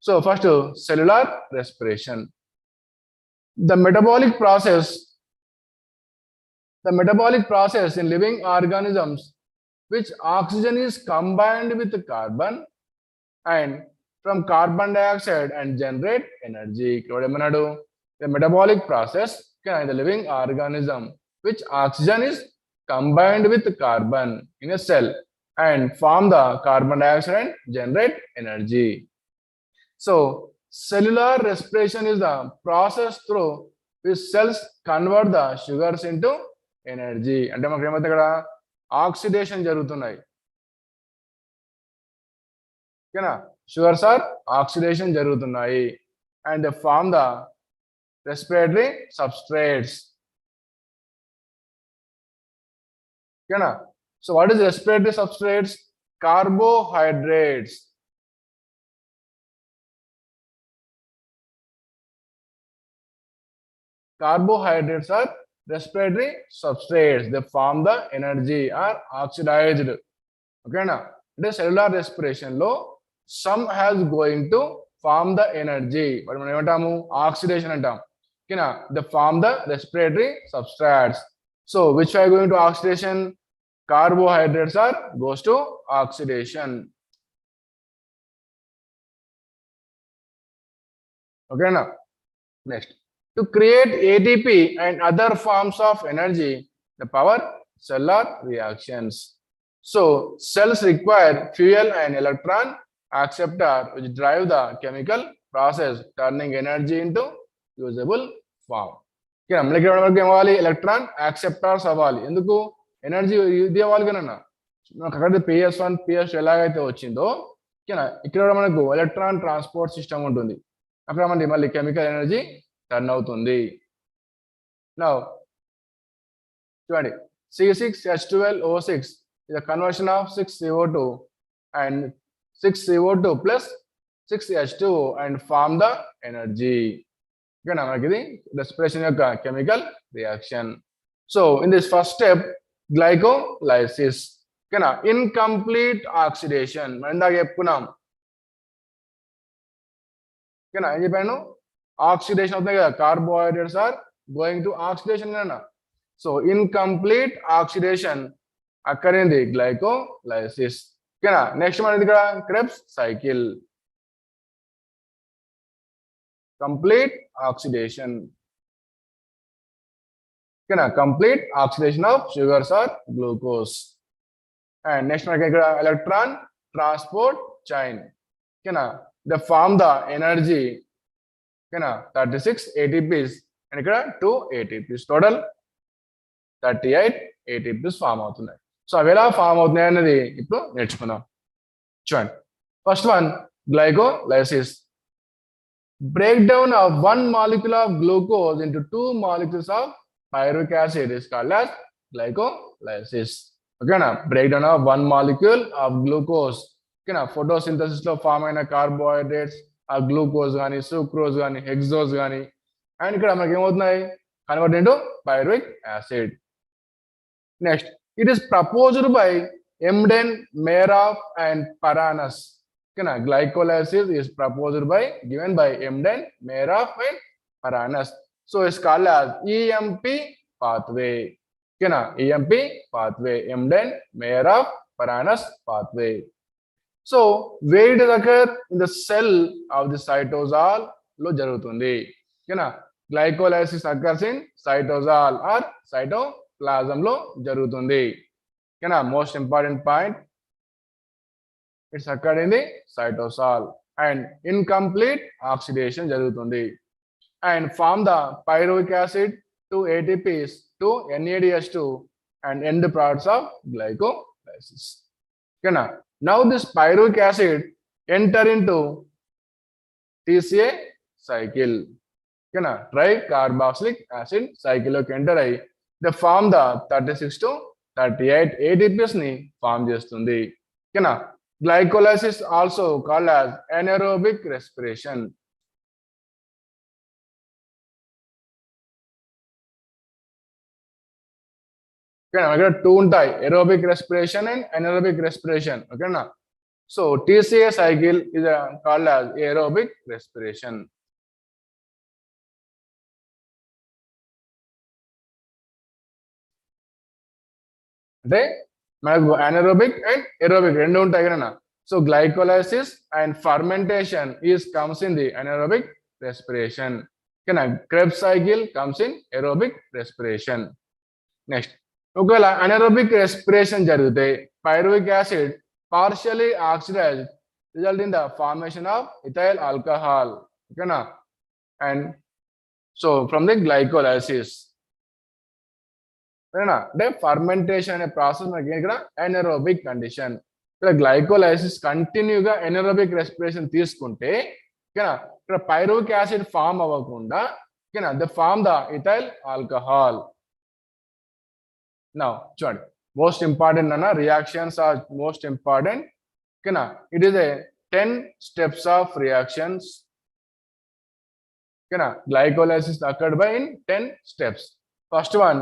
So first cellular respiration. The metabolic process in living organisms which oxygen is combined with carbon and from carbon dioxide and generate energy. The metabolic process in the living organism which oxygen is combined with carbon in a cell and form the carbon dioxide and generate energy. So cellular respiration is the process through which cells convert the sugars into energy. అంటే మనకి ఏమైతే ఇక్కడ oxidation జరుగుతున్నాయి. ఓకేనా, sugars are oxidation jarugutunnayi and they form the respiratory substrates. Okay, so what is respiratory substrates? Carbohydrates. Carbohydrates are respiratory substrates. They form the energy or oxidized. Okay, now the cellular respiration low, some has going to form the energy, but మనం ఏమంటాము oxidation అంటాం. ఓకేనా, they form the respiratory substrates. So which are going to oxidation? Carbohydrates are goes to oxidation. Okay, now next, to create ATP and other forms of energy, the power cellular reactions. So cells require fuel and electron acceptor which drive the chemical process turning energy into usable form. Okay, మనకి మనకి ఏమవాలి, electron acceptors అవ్వాలి. ఎందుకు? Energy ఇది అవ్వాలి కన్నా. మనకు అక్కడ PS1 PS ఎలాగైతే వచ్చిందో, ఓకేనా, ఇక్కడ మనకు ఎలక్ట్రాన్ ట్రాన్స్పోర్ట్ సిస్టమ్ ఉంటుంది. అక్కడ మనకి మళ్ళీ కెమికల్ ఎనర్జీ టర్న్ అవుతుంది. నౌ చూడండి, C6H12O6 is a conversion of 6CO2 and 6CO2 plus 6H2O and form the energy. Okay, now respiration chemical reaction. So in this first step, glycolysis. Okay, now incomplete oxidation. Okay, now oxidation of the carbohydrates are going to oxidation. So incomplete oxidation occur in the glycolysis. Okay, next one is Krebs cycle. Complete oxidation. Okay, complete oxidation of sugars or glucose. And next one is electron transport chain. Okay, they form the energy. Okay, 36 ATPs and 2 ATPs. Total 38 ATPs form అవుతున్నాయి. So అవి ఎలా form అవుతున్నాయి అనేది ఇప్పుడు నేర్చుకుందాం. చూడండి, first one glycolysis. Breakdown of one molecule of glucose into two molecules of pyruvic acid is called as glycolysis. Okay, na breakdown of one molecule of glucose. Okay, na photosynthesis lo form aina carbohydrates ఆ glucose కానీ sucrose కానీ hexose కానీ and ఇక్కడ మనకి ఏమవుతున్నాయి, convert into pyruvic acid. Next, it is proposed by Embden, Meyerhof and Parnas. ఓకేనా, glycolysis is proposed by given by Embden, Meyerhof and Parnas. So it's called as EMP pathway. ఓకేనా, EMP pathway, Embden, Meyerhof, Parnas pathway. So where it occur? In the cell of the cytosol lo jarugutundi. Okay na, glycolysis occurs in cytosol or cytoplasm lo jarugutundi. Okay na, most important point, it's occurred in the cytosol and incomplete oxidation jarugutundi and form the pyruvic acid to ATPs to NADH2 and end products of glycolysis. Okay na, now this pyruvic acid enter into TCA cycle. Okay na, tricarboxylic acid cycle loki enter ayi they form the 36 to 38 ATPs ni form chestundi. Okay na, glycolysis also called as anaerobic respiration. Okay na, two ఉంటాయి, aerobic respiration and anaerobic respiration. Okay na, So TCA cycle is called as aerobic respiration. అంటే మనకు anaerobic and aerobic రెండు ఉంటాయి కదా. So glycolysis and fermentation comes in the anaerobic respiration. Okay, Krebs cycle comes in aerobic respiration. Next, ఒకవేళ anaerobic respiration జరిగితే pyruvic acid partially oxidized result in the formation of ethyl alcohol. Okay, and so from the glycolysis. అంటే fermentation అనే process మనకి ఇక్కడ anaerobic condition. ఇక్కడ glycolysis కంటిన్యూగా anaerobic respiration తీసుకుంటే ఇక్కడ పైరువిక్ యాసిడ్ ఫామ్ అవ్వకుండా the form the ethyl alcohol. Now చూడండి, మోస్ట్ ఇంపార్టెంట్ అన్న reactions are most important. It is a 10 steps of reactions. Glycolysis occurred by in 10 steps. First one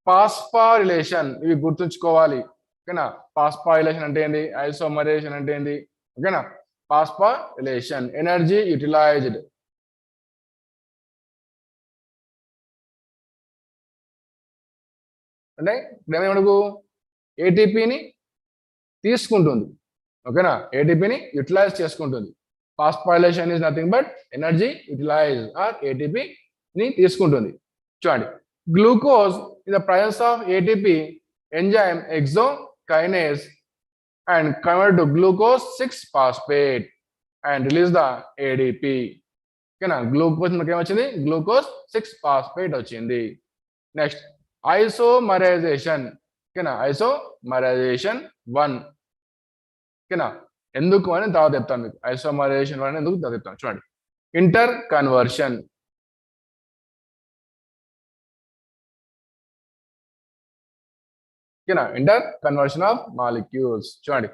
phosphorylation. ఇవి గుర్తుంచుకోవాలి. ఓకేనా, పాస్పారిలేషన్ అంటే ఏంటి, ఐసోమరేషన్ అంటే ఏంటి. ఓకేనా, పాస్పారిలేషన్ ఎనర్జీ యూటిలైజ్డ్. అంటే మనకు ఏటీపీని తీసుకుంటుంది. ఓకేనా, ఏటీపీని యూటిలైజ్ చేసుకుంటుంది. Phosphorylation is nothing but energy utilize or ఏటీపీని తీసుకుంటుంది. చూడండి, glucose in the presence of ATP enzyme exokinase and convert to glucose 6-phosphate and release the ADP. ఓకేనా, గ్లూకోజ్ మనకి ఏమొచ్చింది, గ్లూకోజ్ 6-phosphate వచ్చింది. Next isomerisation. ఓకేనా, ఐసోమరైజేషన్ 1. ఓకేనా, ఎందుకు అని తర్వాత చెప్తాను మీకు. ఐసోమరైజేషన్ 1 ఎందుకు తర్వాత చెప్తాను. చూడండి, inter conversion. Interconversion of molecules. చూడండి,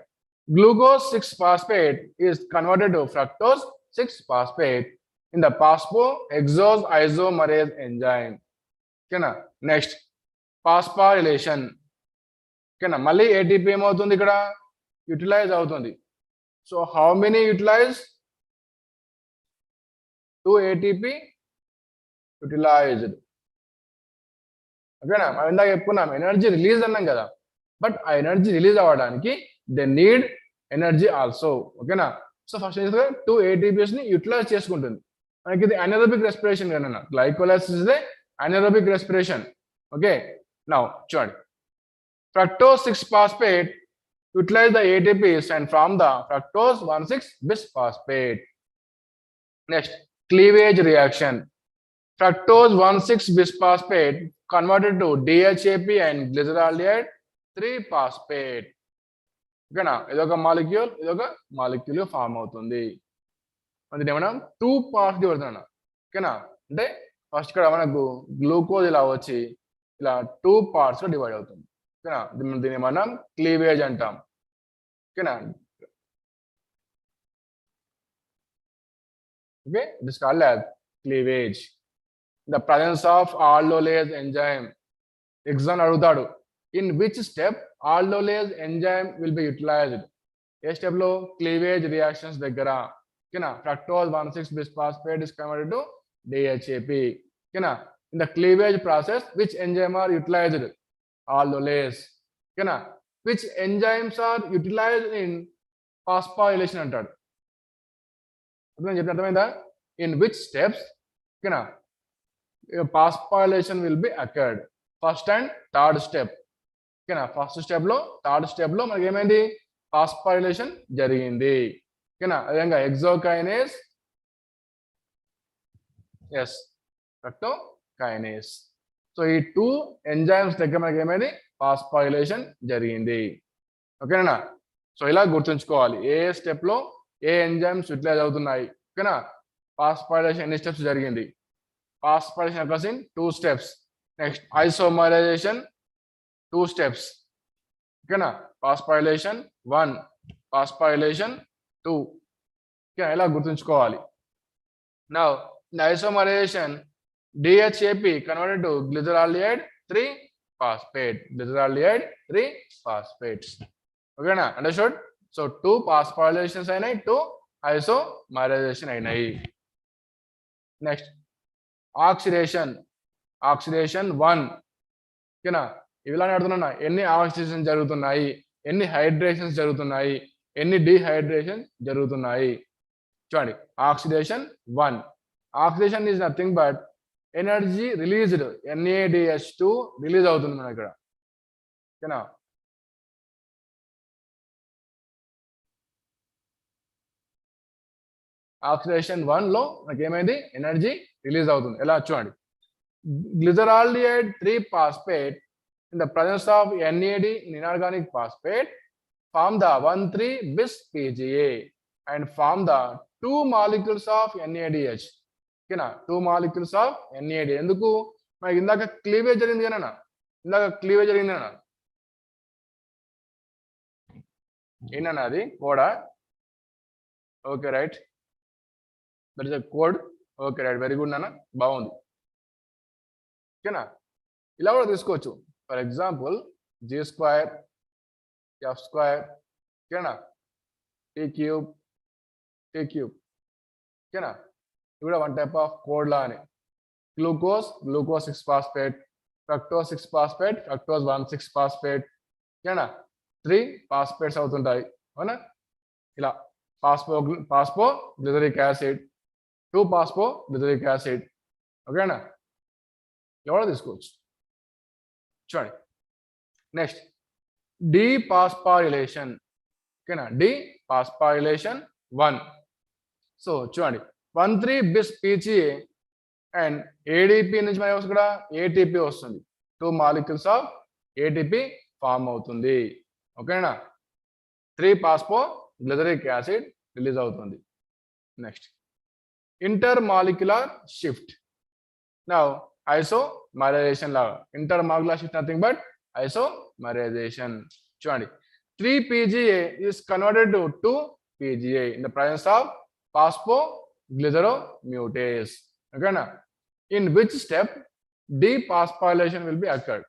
glucose 6-phosphate is converted to fructose 6-phosphate in the phosphoexose isomerase enzyme. ఓకేనా, నెక్స్ట్ పాస్పారిలేషన్. ఓకేనా, మళ్ళీ ఏటీపీ ఏమవుతుంది, ఇక్కడ యూటిలైజ్ అవుతుంది. So how many utilise, 2 ATP utilised. ఓకేనా, మనం ఇందాక చెప్పుకున్నాం ఎనర్జీ రిలీజ్ అన్నాం కదా, బట్ ఆ ఎనర్జీ రిలీజ్ అవ్వడానికి దే నీడ్ ఎనర్జీ ఆల్సో. ఓకేనా, సో ఫస్ట్ 2 ATPs ని యూటిలైజ్ చేసుకుంటుంది. మనకి ఇది అనెరోబిక్ రెస్పిరేషన్ కదా, glycolysis is anaerobic respiration. Okay, now చూడండి, fructose 6-phosphate utilize the ATPs and from the fructose 1,6-bisphosphate. Next, cleavage reaction. Fructose 1,6-bisphosphate converted to DHAP and glyceraldehyde 3-phosphate. ఓకేనా, ఇదొక molecule, ఇదొక molecule form అవుతుంది. అది మనం 2 parts పడుతున్నా. ఓకేనా, అంటే ఫస్ట్ ఇక్కడ మనకు గ్లూకోజ్ ఇలా వచ్చి ఇలా 2 parts గా డివైడ్ అవుతుంది. ఓకేనా, దీన్ని మనం క్లీవేజ్ అంటాం. ఓకేనా, okay, it is called as cleavage. The presence of aldolase enzyme. Exam అడుగుతాడు, in which step aldolase enzyme will be utilized. A step లో, క్లీవేజ్ రియాక్షన్స్ దగ్గర. ఓకేనా, fructose 1,6-bisphosphate is converted to DHAP. ఓకేనా, in the cleavage process which enzyme are utilized, aldolase. ఓకేనా, which enzymes are utilized in phosphorylation అంటాడు. అర్థమైందా, in which steps. ఓకేనా, phosphorylation will be occurred, first and third step. ఓకేనా, first step లో third step లో మనకి ఏమైంది, phosphorylation జరిగింది. ఓకేనా, అదేవిధంగా ఎగ్జోకైనేస్, ఎస్, ఫ్రక్టోకైనేస్. సో ఈ 2 ఎంజైమ్స్ దగ్గర మనకి ఏమైంది, phosphorylation జరిగింది. ఓకేనా, సో ఇలా గుర్తుంచుకోవాలి ఏ స్టెప్ లో ఏ ఎంజైమ్స్ యూటిలైజ్ అవుతున్నాయి. ఓకేనా, phosphorylation ఎన్ని స్టెప్స్ జరిగింది. Phosphorylation occurs in 2 steps. Next, isomerization 2 steps. ఓకేనా, phosphorylation 1, phosphorylation 2. ఓకే, ఇలా గుర్తుంచుకోవాలి. Now, in isomerization, DHAP converted to glyceraldehyde 3-phosphate. Glyceraldehyde 3-phosphate. ఓకేనా, అండర్స్టూడ్. సో 2 పాస్ఫోరైలేషన్స్ అయినాయి, 2 ఐసోమరైజేషన్ అయినాయి. Next oxidation 1. ఓకేనా, ఇవిలా అడుగుతున్నా ఎన్ని ఆక్సిడేషన్ జరుగుతున్నాయి, ఎన్ని హైడ్రేషన్స్ జరుగుతున్నాయి, ఎన్ని డిహైడ్రేషన్ జరుగుతున్నాయి. చూడండి oxidation 1. Oxidation is nothing but energy released, NADH2 release అవుతుంది మన ఇక్కడ. ఓకేనా, ఆక్సిడేషన్ 1 లో మనకి ఏమైంది, ఎనర్జీ రిలీజ్ అవుతుంది. ఎలా చూడండి, glyceraldehyde 3 phosphate in the presence of NAD inorganic phosphate form the 1,3-bis PGA and form the 2 molecules of NADH. ఓకేనా, 2 molecules of NAD. ఎందుకు, మనకి ఇందాక క్లీవేజ్ జరిగింది కదా, ఇందాక క్లీవేజ్ జరిగింది కదా, ఏంటన్నా అది కోడా? Okay right, that is a code. Okay right, very good నాన్న, బాగుంది. ఓకేనా, ఇలా కూడా తీసుకోవచ్చు. ఫర్ ఎగ్జాంపుల్ G² F², ఓకేనా, T³ ఓకేనా, ఇది కూడా 1 type ఆఫ్ కోడ్ లా అని. Glucose 6-phosphate, fructose 6-phosphate, fructose 1,6-phosphate, ఓకేనా, 3 phosphates అవుతుంటాయి. అవునా, ఇలా పాస్పోగ్లిజరిక్ యాసిడ్, 2 పాస్పోగ్లిజరిక్ యాసిడ్. ఓకేనా, ఎవరో తీసుకోవచ్చు. చూడండి నెక్స్ట్ డీపాస్పారిలేషన్. ఓకేనా, డీపాస్పారిలేషన్ 1. సో చూడండి 1,3-bis PGA అండ్ ADP నుంచి మనకి ఇక్కడ ATP వస్తుంది. 2 molecules ఆఫ్ ATP ఫామ్ అవుతుంది. ఓకేనా, 3 పాస్పోగ్లిజరిక్ యాసిడ్ రిలీజ్ అవుతుంది. Next intermolecular shift. Now isomerization law. Intermolecular shift nothing but isomerization. చూడండి 3 PGA is converted to 2 PGA in the presence of phosphoglyceromutase. Okay na? In which step dephosphorylation will be occurred?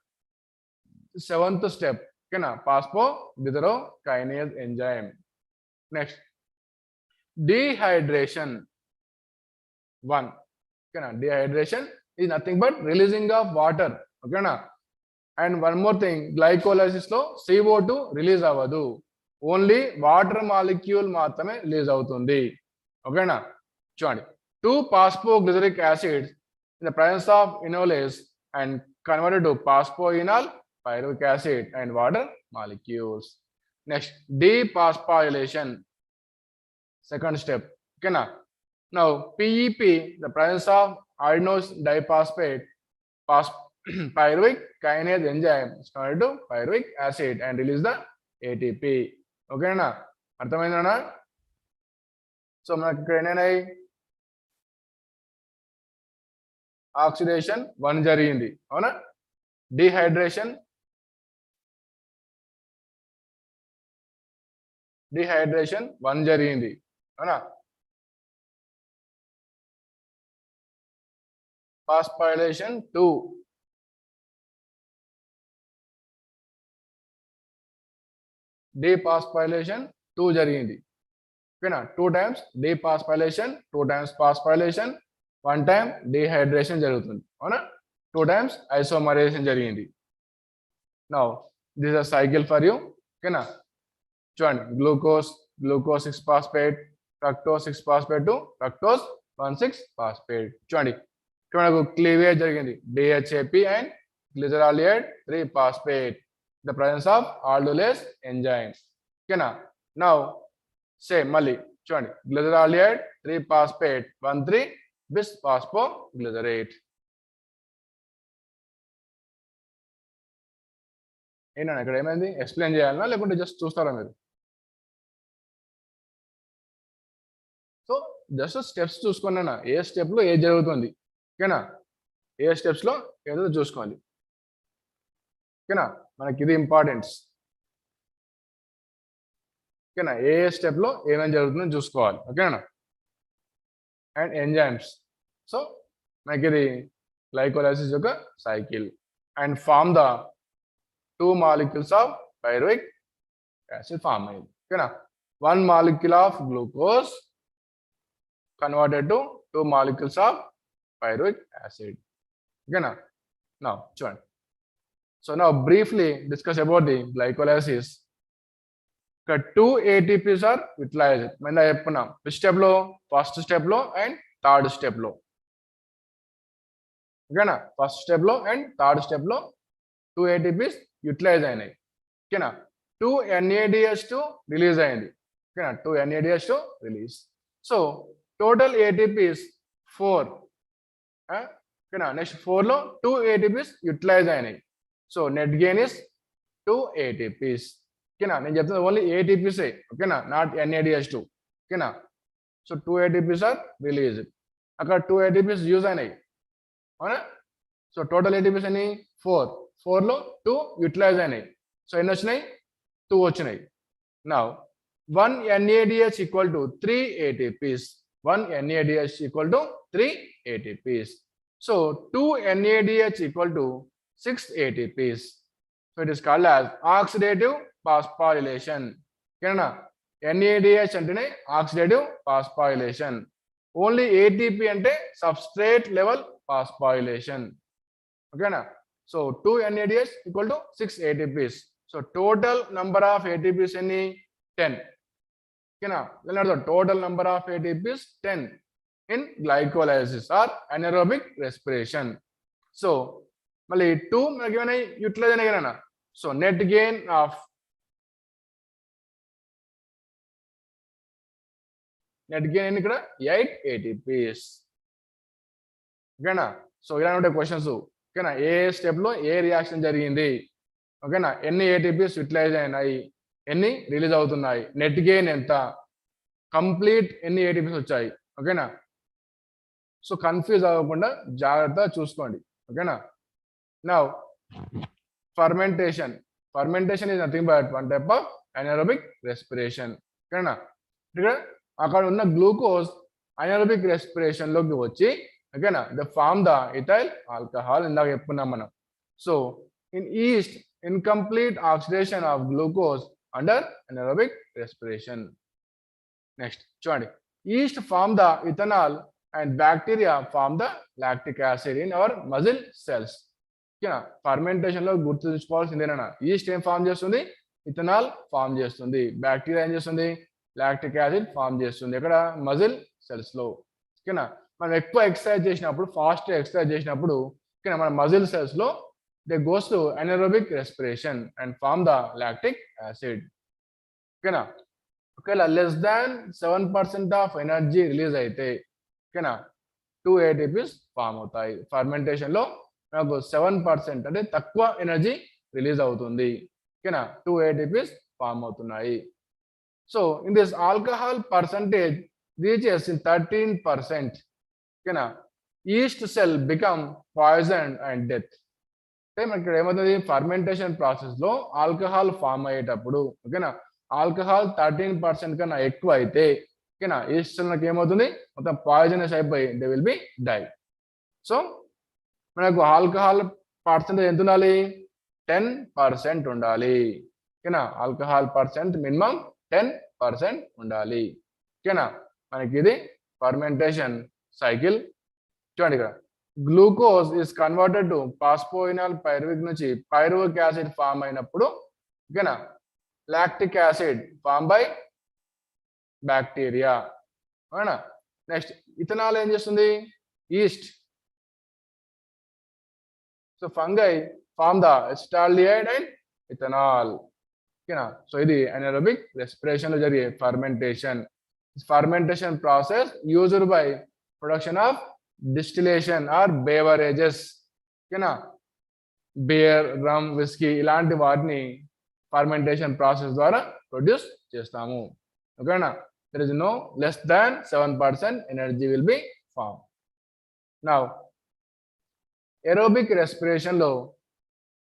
7th step. Okay na? Phosphoglycerokinase enzyme. Next dehydration 1. Okay na? Dehydration is nothing but releasing of water. Okay na? And one more thing, glycolysis లో CO2 release అవ్వదు, only water molecule మాత్రమే release అవుతుంది. ఓకేనా, చూడండి 2 phosphoglyceric acids in the presence of enolase and converted to phosphoenol pyruvic acid and water molecules. Next dephosphorylation, second step. Okay na? Now PEP, the presence of adenose diphosphate pyruvic kinase enzyme is converted to pyruvic acid and release the ATP. Okay na? అర్థమైందనా? So మనకి ఇక్కడ ఏమైనాయి, oxidation 1 జరిగింది. అవునా, dehydration 1 జరిగింది. అవునా, phosphorylation 2, dephosphorylation 2 జరిగింది. ఓకేనా, 2 times dephosphorylation, 2 times phosphorylation, 1 time dehydration జరుగుతుంది. అవునా, 2 times isomerization జరిగింది. Now this is a cycle for you. ఓకేనా, చూడండి glucose 6-phosphate, fructose 6-phosphate to fructose 1,6-phosphate. చూడండి ఇక్కడ మనకు క్లీవేజ్ జరిగింది, DHAP and glyceraldehyde 3 phosphate, the presence of aldolase enzyme. ఓకేనా, నౌ సేమ్ మళ్ళీ చూడండి గ్లిజరాల్డిహైడ్ 3 phosphate 1,3-bis phosphoglycerate. ఏంటన్నా ఇక్కడ ఏమైంది, ఎక్స్ప్లెయిన్ చేయాలన్నా లేకుంటే జస్ట్ చూస్తారా మీరు? సో జస్ట్ స్టెప్స్ చూసుకోండి అన్న, ఏ స్టెప్ లో ఏది జరుగుతుంది. ఓకేనా, ఏ స్టెప్స్ లో ఏదో చూసుకోవాలి. ఓకేనా, మనకి ఇది ఇంపార్టెన్స్. ఓకేనా, ఏ స్టెప్ లో ఏమేమి జరుగుతుందో చూసుకోవాలి. ఓకేనా, అండ్ ఎంజైమ్స్. సో మనకి ఇది గ్లైకోలైసిస్ యొక్క cycle and form the 2 molecules of pyruvic acid form అయింది. ఓకేనా, 1 molecule of glucose converted to 2 molecules of pyruvic acid. Okay, now చూడండి. So now briefly discuss about the glycolysis. 2 ATPs are utilized. మన చెప్పుకున్నాం which step లో, first step లో and third step లో. ఓకేనా, first step లో అండ్ థర్డ్ స్టెప్ లో 2 ATPs utilise అయినాయి. ఓకేనా, 2 NADH2 రిలీజ్ అయింది. ఓకేనా, 2 NADH2 release. So total ATPs 4. ఓకేనా, నెక్స్ట్ 4 లో 2 ATPs యూటిలైజ్ అయినాయి. So net gain is 2 ATPs. ఓకేనా, నేను చెప్తున్నా ఓన్లీ ATPs. ఓకేనా, నాట్ NADH2. ఓకేనా, సో 2 ATPs ఆర్ రిలీజ్. అక్కడ 2 ATPs యూజ్ అయినాయి. అవునా, సో టోటల్ ATPs అని 4. 4 లో 2 యూటిలైజ్ అయినాయి. సో ఎన్ని వచ్చినాయి? 2 వచ్చినాయి. Now 1 NADH equal to 3 ATPs. 1 NADH equal to 3 ATPs. So 2 NADH equal to 6 ATPs. So it is called as oxidative phosphorylation. ఓకేనా, NADH అంటేనే ఆక్సిడేటివ్ ఫాస్ఫోరైలేషన్. ఓన్లీ ATP అంటే substrate level phosphorylation. ఓకేనా, so 2 NADH equal to 6 ATPs. So total number of ATPs ఎన్ని? 10. ఓకేనా, total number of ATPs 10 in glycolysis or anaerobic respiration. So మళ్ళీ 2 మనకి ఏమైనా utilise అయినాయి కదా. సో నెట్ గెయిన్ ఆఫ్ ఇక్కడ 8 ATPs. ఓకేనా, సో ఇలా ఉంటాయి క్వశ్చన్స్. ఓకేనా, ఏ స్టెప్ లో ఏ రియాక్షన్ జరిగింది, ఓకేనా, ఎన్ని ATPs యూటిలైజ్ అయినాయి, ఎన్ని రిలీజ్ అవుతున్నాయి, నెట్ గెయిన్ ఎంత, కంప్లీట్ ఎన్ని ATPs వచ్చాయి. ఓకేనా, సో కన్ఫ్యూజ్ అవ్వకుండా జాగ్రత్తగా చూసుకోండి. ఓకేనా, now fermentation. Fermentation is nothing but one type of anaerobic respiration. ఓకేనా, ఇక్కడ అక్కడ ఉన్న గ్లూకోజ్ anaerobic respiration లోకి వచ్చి, ఓకేనా, the form the ethyl alcohol. ఇందాక చెప్పుకున్నాం మనం. So in yeast incomplete oxidation of glucose under anaerobic respiration. Next చూడండి, yeast form the ethanol and bacteria form the lactic acid in our muscle cells. ఓకేనా, fermentation లో గుర్తుంచుకోవాల్సిందేనా, yeast ఏం form చేస్తుంది? Ethanol form చేస్తుంది. బ్యాక్టీరియా ఏం చేస్తుంది? Lactic acid form చేస్తుంది. ఇక్కడ మజిల్ సెల్స్ లో. ఓకేనా, మనం ఎక్కువ ఎక్సర్సైజ్ చేసినప్పుడు, ఫాస్ట్ ఎక్సర్సైజ్ చేసినప్పుడు, ఓకేనా, మన మజిల్ సెల్స్ లో they goes to anaerobic respiration and form the lactic acid. ఓకేనా, ఒకవేళ less than 7% of energy release అయితే, ఓకేనా, 2 ATPs ఫామ్ అవుతాయి. ఫర్మెంటేషన్ లో మనకు 7% అంటే తక్కువ ఎనర్జీ రిలీజ్ అవుతుంది. ఓకేనా, 2 ATPs ఫామ్ అవుతున్నాయి. So in this alcohol percentage reaches in 13%. ఓకేనా, east cell become poison and death. అంటే మనకి ఇక్కడ ఏమవుతుంది, ఫర్మెంటేషన్ ప్రాసెస్ లో ఆల్కహాల్ ఫామ్ అయ్యేటప్పుడు, ఓకేనా, ఆల్కహాల్ 13% కన్నా ఎక్కువ అయితే, ఓకేనా, ఈస్ట్ సెల్ మనకి ఏమవుతుంది, మొత్తం పాయిజనస్ అయిపోయి they will be die. So మనకు ఆల్కహాల్ పర్సెంటేజ్ ఎంత ఉండాలి? 10% ఉండాలి. ఓకేనా, ఆల్కహాల్ పర్సెంట్ మినిమం 10% ఉండాలి. ఓకేనా, మనకి ఇది ఫర్మెంటేషన్ సైకిల్. చూడండి, ఇక్కడ glucose is converted to phosphoenol pyruvic నుంచి పైరువిక్ యాసిడ్ ఫామ్ అయినప్పుడు, ఓకేనా, lactic acid form by bacteria. అవునా, నెక్స్ట్ ఇథనాల్ ఏం చేస్తుంది? Yeast. So fungi form the acetaldehyde and ethanol. ఓకేనా, సో ఇది anaerobic respiration లో జరిగే fermentation. Fermentation process used by production of distillation or beverages. ఓకేనా, బియర్, రమ్, విస్కీ ఇలాంటి వాటిని ఫర్మెంటేషన్ ప్రాసెస్ ద్వారా ప్రొడ్యూస్ చేస్తాము. ఓకేనా, there is no less than 7% energy will be form. Now aerobic respiration లో,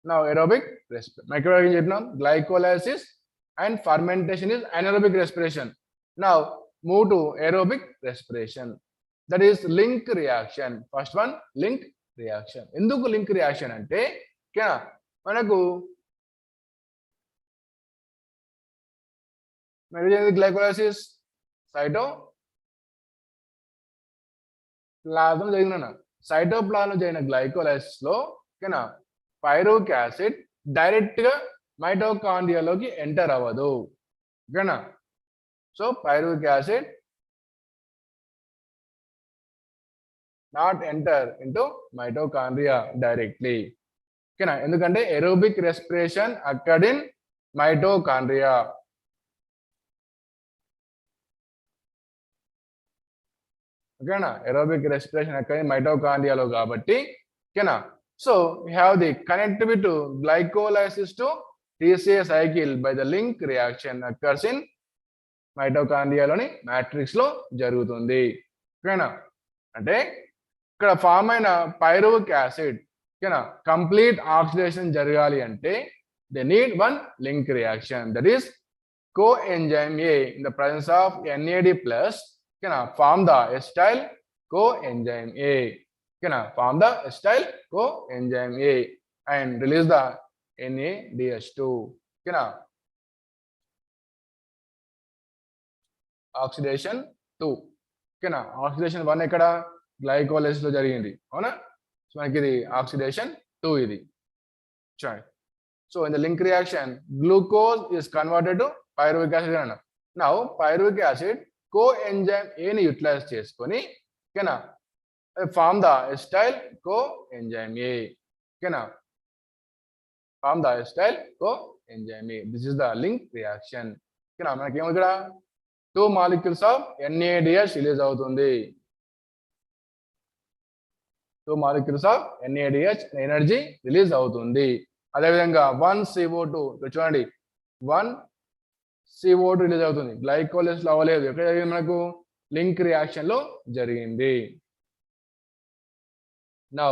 now aerobic respiration మైక్రో చెప్పినాం, glycolysis and fermentation is anaerobic respiration. Now move to aerobic respiration, that is link reaction. First one, link reaction. ఎందుకు link reaction అంటే, ఓకేనా, మనకు glycolysis cytoplasm జరిగిన cytoplasm జరిగిన glycolysis లో ఓకేనా పైరువిక్ యాసిడ్ డైరెక్ట్ గా మైటోకాండ్రియాలోకి ఎంటర్ అవ్వదు ఓకేనా so pyruvic acid not enter into mitochondria directly ఓకేనా ఎందుకంటే ఎరోబిక్ రెస్పిరేషన్ అక్కడ్ ఇన్ మైటోకాండ్రియా ఓకేనా ఎరోబిక్ రెస్పిరేషన్ అక్కడ్ ఇన్ మైటోకాండ్రియాలో కాబట్టి ఓకేనా so we have the connectivity to glycolysis to TCA cycle by the link reaction occurs in మైటోకాండ్రియాలోని matrix లో జరుగుతుంది ఓకేనా అంటే ఇక్కడ ఫామ్ అయిన పైరువిక్ యాసిడ్ ఓకేనా కంప్లీట్ ఆక్సిడేషన్ జరగాలి అంటే they need one link reaction that is coenzyme A in the presence of NAD plus ఓకేనా form the acetyl coenzyme A ఓకేనా form the acetyl coenzyme A and release the NADH2 ఓకేనా oxidation 2 ఓకేనా oxidation 1 ఎక్కడ glycolysis లో జరిగింది అవునా so మనకి ఇది ఆక్సిడేషన్ 2 ఇది చూడండి so in the link reaction glucose is converted to pyruvic acid అన్న now pyruvic acid coenzyme A ని యూటిలైజ్ చేసుకొని ఓకేనా form the acetyl coenzyme A ఓకేనా form the acetyl coenzyme A this is the link reaction ఓకేనా మనకి ఏమో ఇక్కడ 2 molecules of NADH release అవుతుంది 2 molecules of NADH energy release అవుతుంది అదేవిధంగా 1 CO2 చూడండి 1 CO2 రిలీజ్ అవుతుంది గ్లైకోలిసిస్ లో అవ్వలేదు ఎక్కడ జరిగింది మనకు లింక్ రియాక్షన్ లో జరిగింది now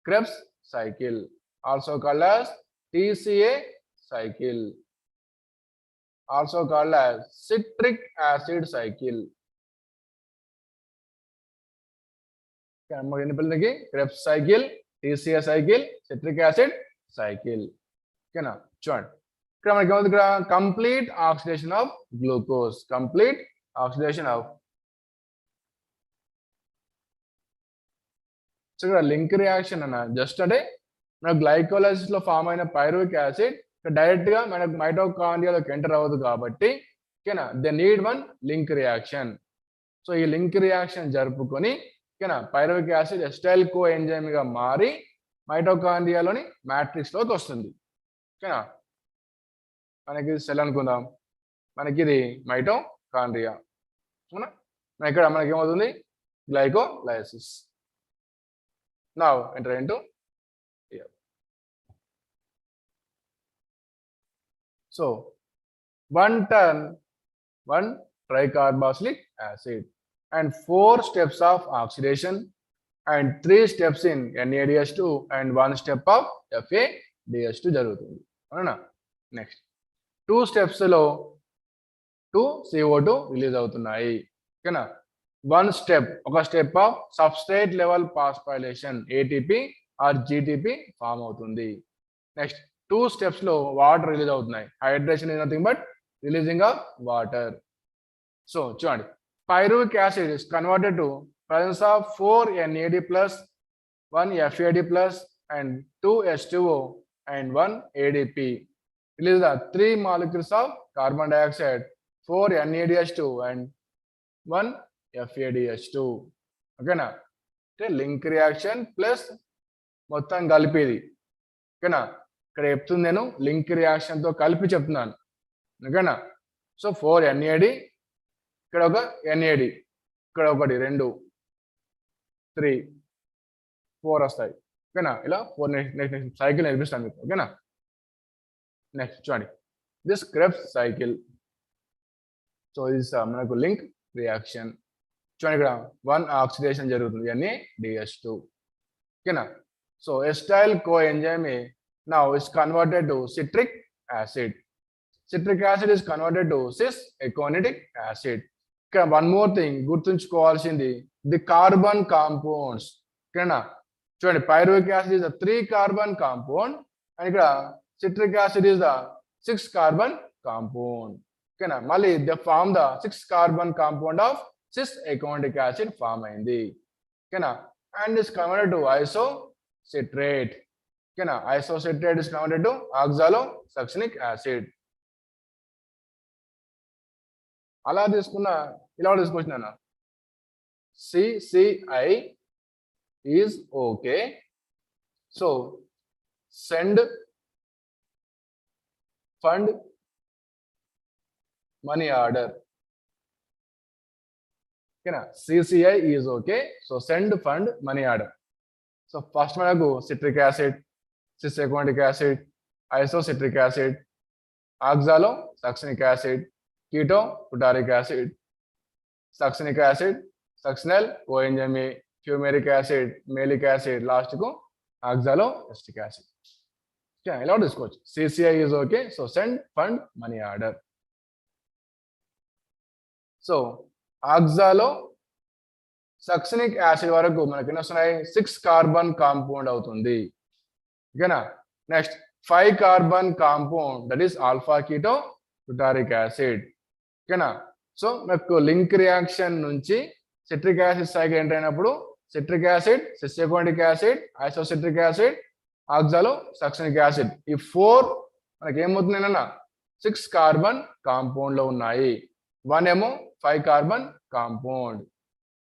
Krebs cycle also called as TCA cycle also called as citric acid cycle ఎన్నిపల్లికి Krebs cycle TCA cycle citric acid cycle ఓకేనా చూడండి ఇక్కడ మనకి ఏమవుతుంది ఇక్కడ complete oxidation of glucose complete oxidation of so ఇక్కడ లింక్ రియాక్షన్ అన్న just అంటే మన గ్లైకోలైసిస్ లో ఫామ్ అయిన పైరువిక్ యాసిడ్ డైరెక్ట్ గా మనకు మైటోకాండ్రియాలోకి ఎంటర్ అవ్వదు కాబట్టి ఓకేనా they need one link reaction so ఈ లింక్ రియాక్షన్ జరుపుకొని ఓకేనా పైరువిక్ యాసిడ్ ఎసిటైల్ కోఎంజైమ్ గా మారి మైటోకాండ్రియాలోని మ్యాట్రిక్స్ లోకి వస్తుంది ఓకేనా మనకి సెల్ అనుకుందాం మనకి ఇది మైటోకాండ్రియా అవునా ఇక్కడ మనకి ఏమవుతుంది glycolysis now enter into so 1 tricarboxylic acid and 4 steps of oxidation and 3 steps in NADH2 and 1 step of FADH2 జరుగుతుంది అవునా నెక్స్ట్ 2 steps లో 2 CO2 రిలీజ్ అవుతున్నాయి ఓకేనా 1 స్టెప్ ఒక step of substrate level phosphorylation ATP or GTP form అవుతుంది next 2 steps లో water release అవుతున్నాయి hydration is nothing but releasing of water so చూడండి pyruvic acid is converted to presence of 4 NAD plus 1 FAD plus and 2 H2O and 1 ADP release the 3 molecules of carbon dioxide 4 NADH2 and 1 FADH2 ఓకేనా అంటే link reaction plus మొత్తం కలిపేది ఓకేనా ఇక్కడ చెప్తుంది నేను link reaction తో కలిపి చెప్తున్నాను ఓకేనా సో 4 NAD ఇక్కడ ఒక NAD ఇక్కడ ఒకటి 2 3 4 వస్తాయి ఓకేనా ఇలా 4 నెక్స్ట్ సైకిల్ నేర్పిస్తాను మీకు ఓకేనా నెక్స్ట్ చూడండి దిస్ క్రెబ్స్ సైకిల్ సో ఇది మనకు లింక్ రియాక్షన్ చూడండి ఇక్కడ 1 ఆక్సిడేషన్ జరుగుతుంది NADH2 ఓకేనా so acetyl coenzyme now is converted to citric acid. Citric acid is converted to cis-aconitic acid. Okay, one more thing, గుర్తుంచుకోవాల్సింది the carbon compounds. ఓకేనా చూడండి pyruvic acid is a 3 carbon compound and ఇక్కడ citric acid is the 6 carbon compound. ఓకేనా మళ్ళీ they form the 6 carbon compound of cis aconitic acid form అయింది ఓకేనా and is converted to isocitrate ఓకేనా isocitrate is converted to oxalosuccinic acid అలా తీసుకున్న ఇలా తీసుకొచ్చినా CCI is okay so send fund money order ఓకేనా CCI is okay so send fund money order so first మనకు citric acid cis-econic acid isocitric acid oxalo succinic acid keto butyric acid succinic acid succinyl coenzyme fumaric acid malic acid last కు oxalo acetic acid okay ఇలా తీసుకోవచ్చు CCI is okay so send fund money order so oxalosuccinic acid వరకు మనకి ఎన్ని వస్తున్నాయి 6 carbon compound అవుతుంది ఓకేనా next 5 carbon compound that is alpha keto butyric acid ఓకేనా సో మనకు లింక్ రియాక్షన్ నుంచి సిట్రిక్ యాసిడ్ సైకిల్ ఎంటర్ అయినప్పుడు citric acid cis aconitic acid isocitric acid oxalosuccinic acid ఈ 4 మనకి ఏమవుతుందన్నా 6 కార్బన్ కాంపౌండ్ లో ఉన్నాయి 1 ఏమో 5 carbon compound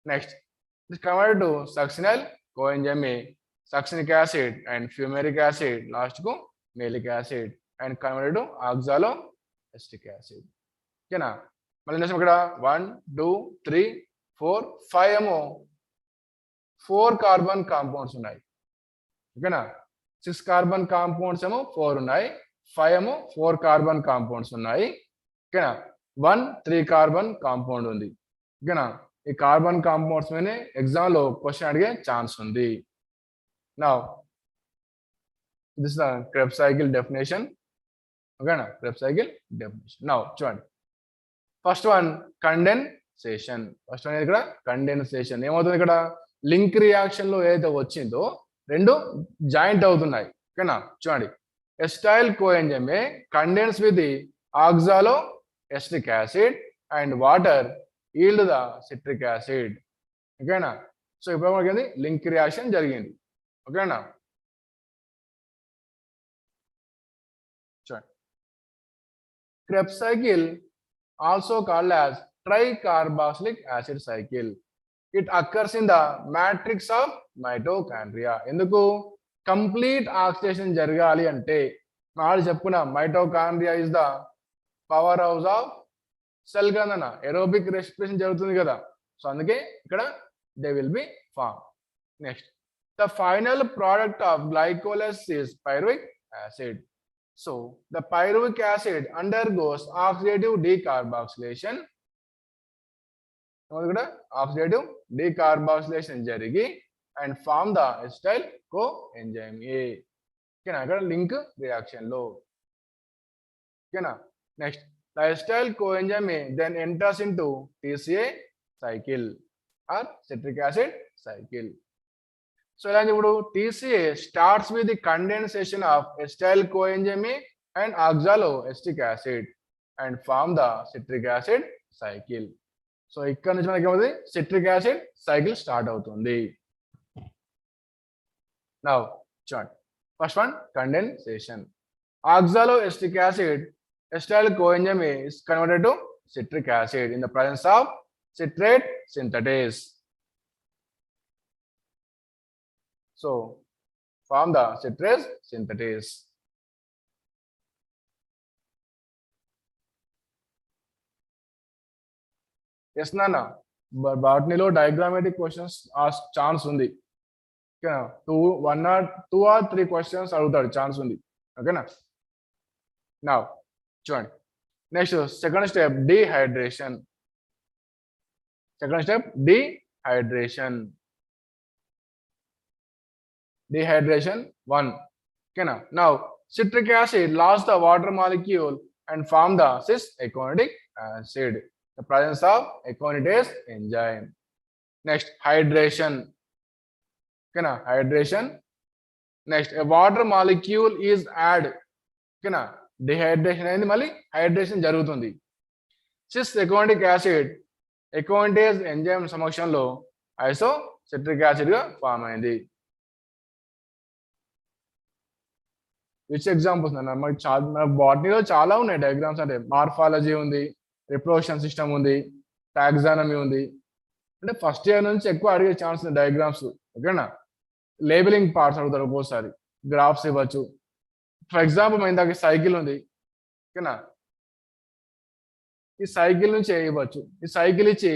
next this converted to succinyl coenzyme succinic acid and fumaric acid last కు malic acid and converted to oxalo acetic acid ఓకేనా మళ్ళీ next ఇక్కడ 1 2 3 4 5 ఏమో 4 కార్బన్ కాంపౌండ్స్ ఉన్నాయి ఓకేనా 6 కార్బన్ కాంపౌండ్స్ ఏమో 4 ఉన్నాయి 5 ఏమో 4 కార్బన్ కాంపౌండ్స్ ఉన్నాయి ఓకేనా 1 3 కార్బన్ కాంపౌండ్ ఉంది ఓకేనా ఈ కార్బన్ కాంపౌండ్స్ మీద ఎగ్జామ్ లో క్వశ్చన్ అడిగే ఛాన్స్ ఉంది now this the Krebs cycle definition ఓకేనా క్రెబ్స్ సైకిల్ డెఫినేషన్ నౌ చూడండి first one condensation first one ఇక్కడ కండెన్సేషన్ ఏమవుతుంది ఇక్కడ లింక్ రియాక్షన్ లో ఏదైతే వచ్చిందో రెండు జాయింట్ అవుతున్నాయి ఓకేనా చూడండి acetyl coenzyme condense with the oxaloacetic acid and water yield the citric acid ఓకేనా సో ఇప్పుడు మనకి లింక్ రియాక్షన్ జరిగింది ఓకేనా చూడండి Krebs cycle also called as tricarboxylic acid cycle it occurs in the matrix of mitochondria ఎందుకు complete oxidation జరగాలి అంటే నాడు చెప్పుకున్న mitochondria is the powerhouse of cell కదన్న ఎరోబిక్ రెస్పిరేషన్ జరుగుతుంది కదా సో అందుకే ఇక్కడ they will be form next the final product of glycolysis is pyruvic acid so the pyruvic acid undergoes oxidative decarboxylation ఇక్కడ ఆక్సిడేటివ్ డీకార్బాక్సిలేషన్ జరిగి and form the acetyl coenzyme A ఓకేనా ఇక్కడ link reaction లో ఓకేనా next the acetyl coenzyme then enters into TCA cycle or citric acid cycle. So TCA starts with the condensation of acetyl coenzyme and oxaloacetic acid and form the citric acid cycle. So ఇక్కడ నుంచి మనకి ఏమవుతుంది citric acid cycle start అవుతుంది. Now చూడండి first one condensation. Oxaloacetic acid acetyl coenzyme is converted to citric acid in the presence of citrate synthetase. So, form the citrate synthetase. Yes, Nana. Botany lo diagrammatic questions ask chance undi. Okay, na? Two or three questions adutadu chance undi. Okay, na? Now. చూడండి next second step dehydration dehydration 1 ఓకేనా now citric acid lost the water molecule and form the cis aconitic acid the presence of aconitase enzyme next hydration ఓకేనా hydration next a water molecule is add ఓకేనా dehydration అయింది మళ్ళీ hydration జరుగుతుంది cis aconitic acid aconitase enzyme సమక్షంలో isocitric acid గా form అయింది. Which examples అన్న మనకి చాలా బాటనీలో చాలా ఉన్నాయి డయాగ్రామ్స్. అంటే మార్ఫాలజీ ఉంది, రిప్రొడక్షన్ సిస్టమ్ ఉంది, టాక్సానమీ ఉంది. అంటే ఫస్ట్ ఇయర్ నుంచి ఎక్కువ అడిగే ఛాన్స్ ఉంది డయాగ్రామ్స్. ఓకేనా, లేబులింగ్ పార్ట్స్ అడుగుతారు ఒక్కోసారి, గ్రాఫ్స్ ఇవ్వచ్చు. ఫర్ ఎగ్జాంపుల్ మన ఇందాక సైకిల్ ఉంది. ఓకేనా, ఈ సైకిల్ నుంచి ఇవ్వచ్చు. ఈ సైకిల్ ఇచ్చి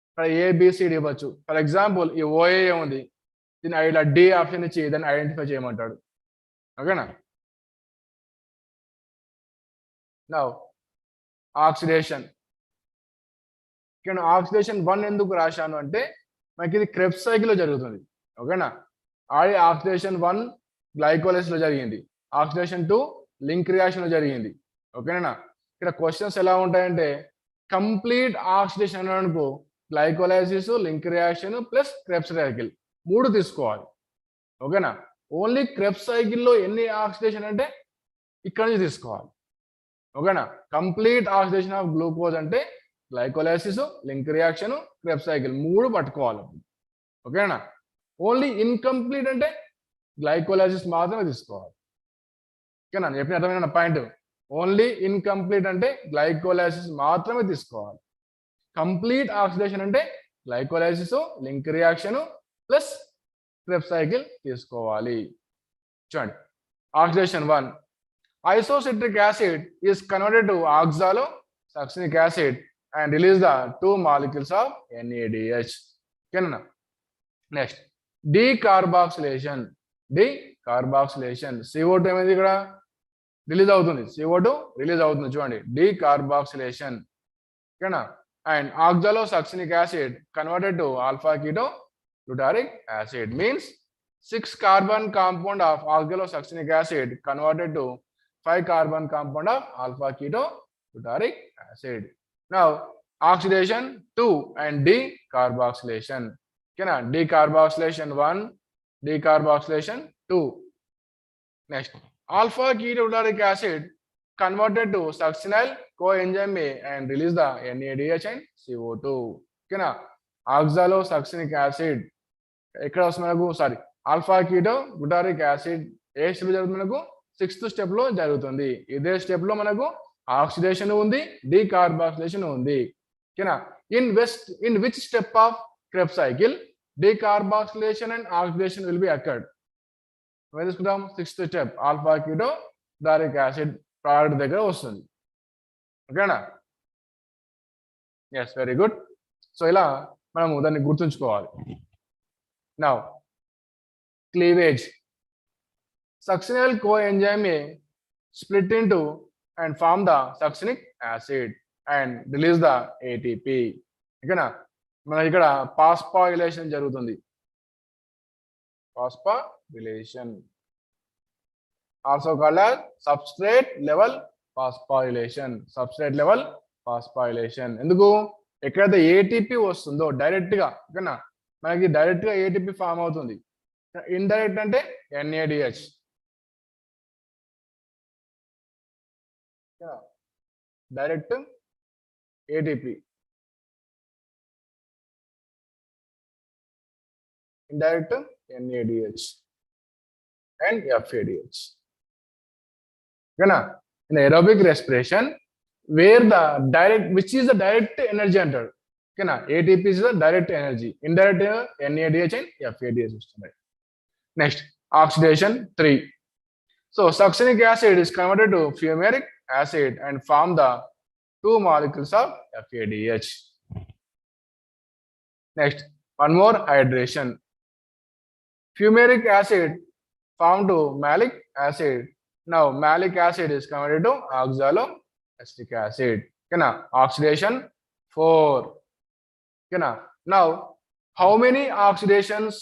ఇక్కడ ఏబిసిడి ఇవ్వచ్చు. ఫర్ ఎగ్జాంపుల్ ఈ ఓఏ ఉంది, దీన్ని ఇలా డి ఆప్షన్ ఇచ్చి దాన్ని ఐడెంటిఫై చేయమంటాడు. ఓకేనా, నౌ ఆక్సిడేషన్. ఇక్కడ ఆక్సిడేషన్ 1 ఎందుకు రాశాను అంటే మనకి ఇది క్రెబ్స్ సైకిల్లో జరుగుతుంది. ఓకేనా, ఆడి ఆక్సిడేషన్ 1 గ్లైకోలైసిస్ లో జరిగింది, ఆక్సిడేషన్ 2 లింక్ రియాక్షన్ లో జరిగింది. ఓకేనా, ఇక్కడ క్వశ్చన్స్ ఎలా ఉంటాయంటే కంప్లీట్ ఆక్సిడేషన్ అనుకో glycolysis, link reaction plus Krebs cycle 3 తీసుకోవాలి. ఓకేనా, ఓన్లీ క్రెబ్స్ సైకిల్లో ఎన్ని ఆక్సిడేషన్ అంటే ఇక్కడ నుంచి తీసుకోవాలి. ఓకేనా, కంప్లీట్ ఆక్సిడేషన్ ఆఫ్ గ్లూకోజ్ అంటే glycolysis, link reaction, Krebs cycle 3 పట్టుకోవాలి. ఓకేనా, ఓన్లీ ఇన్కంప్లీట్ అంటే గ్లైకోలైసిస్ మాత్రమే తీసుకోవాలి. ఓకేనా, చెప్పిన అర్థమైన పాయింట్. ఓన్లీ ఇన్కంప్లీట్ అంటే గ్లైకోలైసిస్ మాత్రమే తీసుకోవాలి. కంప్లీట్ ఆక్సిడేషన్ అంటే glycolysis, link reaction plus Krebs cycle తీసుకోవాలి. చూడండి, oxidation 1, isocitric acid is converted to oxalosuccinic acid and release the 2 molecules of NADH. Okay, next, decarboxylation. CO2 అనేది ఇక్కడ రిలీజ్ అవుతుంది, CO2 release అవుతుంది. చూడండి, decarboxylation. ఓకేనా, and oxalosuccinic acid converted to alpha ketoglutarate acid means 6 carbon compound of oxalosuccinic acid converted to 5 carbon compound of alpha ketoglutarate acid. Now oxidation 2 and decarboxylation. Okay, decarboxylation 1, decarboxylation 2. Next, alpha ketoglutarate acid converted to succinyl coenzyme A and release the NADH and CO2. Okay, oxalosuccinic acid ఎక్కడ వస్తుంది మనకు? Sorry, alpha ketoglutaric acid ఏ step జరుగుతుంది మనకు? 6th step లో జరుగుతుంది. ఇదే step లో మనకు ఆక్సిడేషన్ ఉంది, డీకార్బాక్సిలేషన్ ఉంది. ఓకేనా, in which step of Krebs cycle decarboxylation and oxidation will be occurred? తీసుకుంటాం 6th step, alpha ketoglutaric acid product దగ్గర వస్తుంది. ఓకేనా, ఎస్, వెరీ గుడ్. సో ఇలా మనము దాన్ని గుర్తుంచుకోవాలి. Now, cleavage. Succinyl coenzyme A split into and form the succinic acid and release the ATP. ఓకేనా, మన ఇక్కడ పాస్పాయిలేషన్ జరుగుతుంది. Phosphorylation also called as substrate level phosphorylation. Substrate level phosphorylation ఎందుకు? ఎక్కడైతే ఏటీపీ వస్తుందో డైరెక్ట్ గా, ఓకేనా, మనకి డైరెక్ట్ గా ఏటీపీ ఫామ్ అవుతుంది. ఇండైరెక్ట్ అంటే NADH. Direct ATP, indirect NADH and FADH. ఓకేనా, in aerobic respiration where the direct which is the direct energy అంటాడు. ఓకేనా, ATP is the direct energy, indirect NADH and FADH వస్తుంది. Next, oxidation 3. So succinic acid is converted to fumaric acid and form the 2 molecules of FADH. Next, one more hydration. Fumaric acid formed to malic acid. Now malic acid is converted to oxaloacetic acid. Okay, oxidation 4. Okay, now how many oxidations?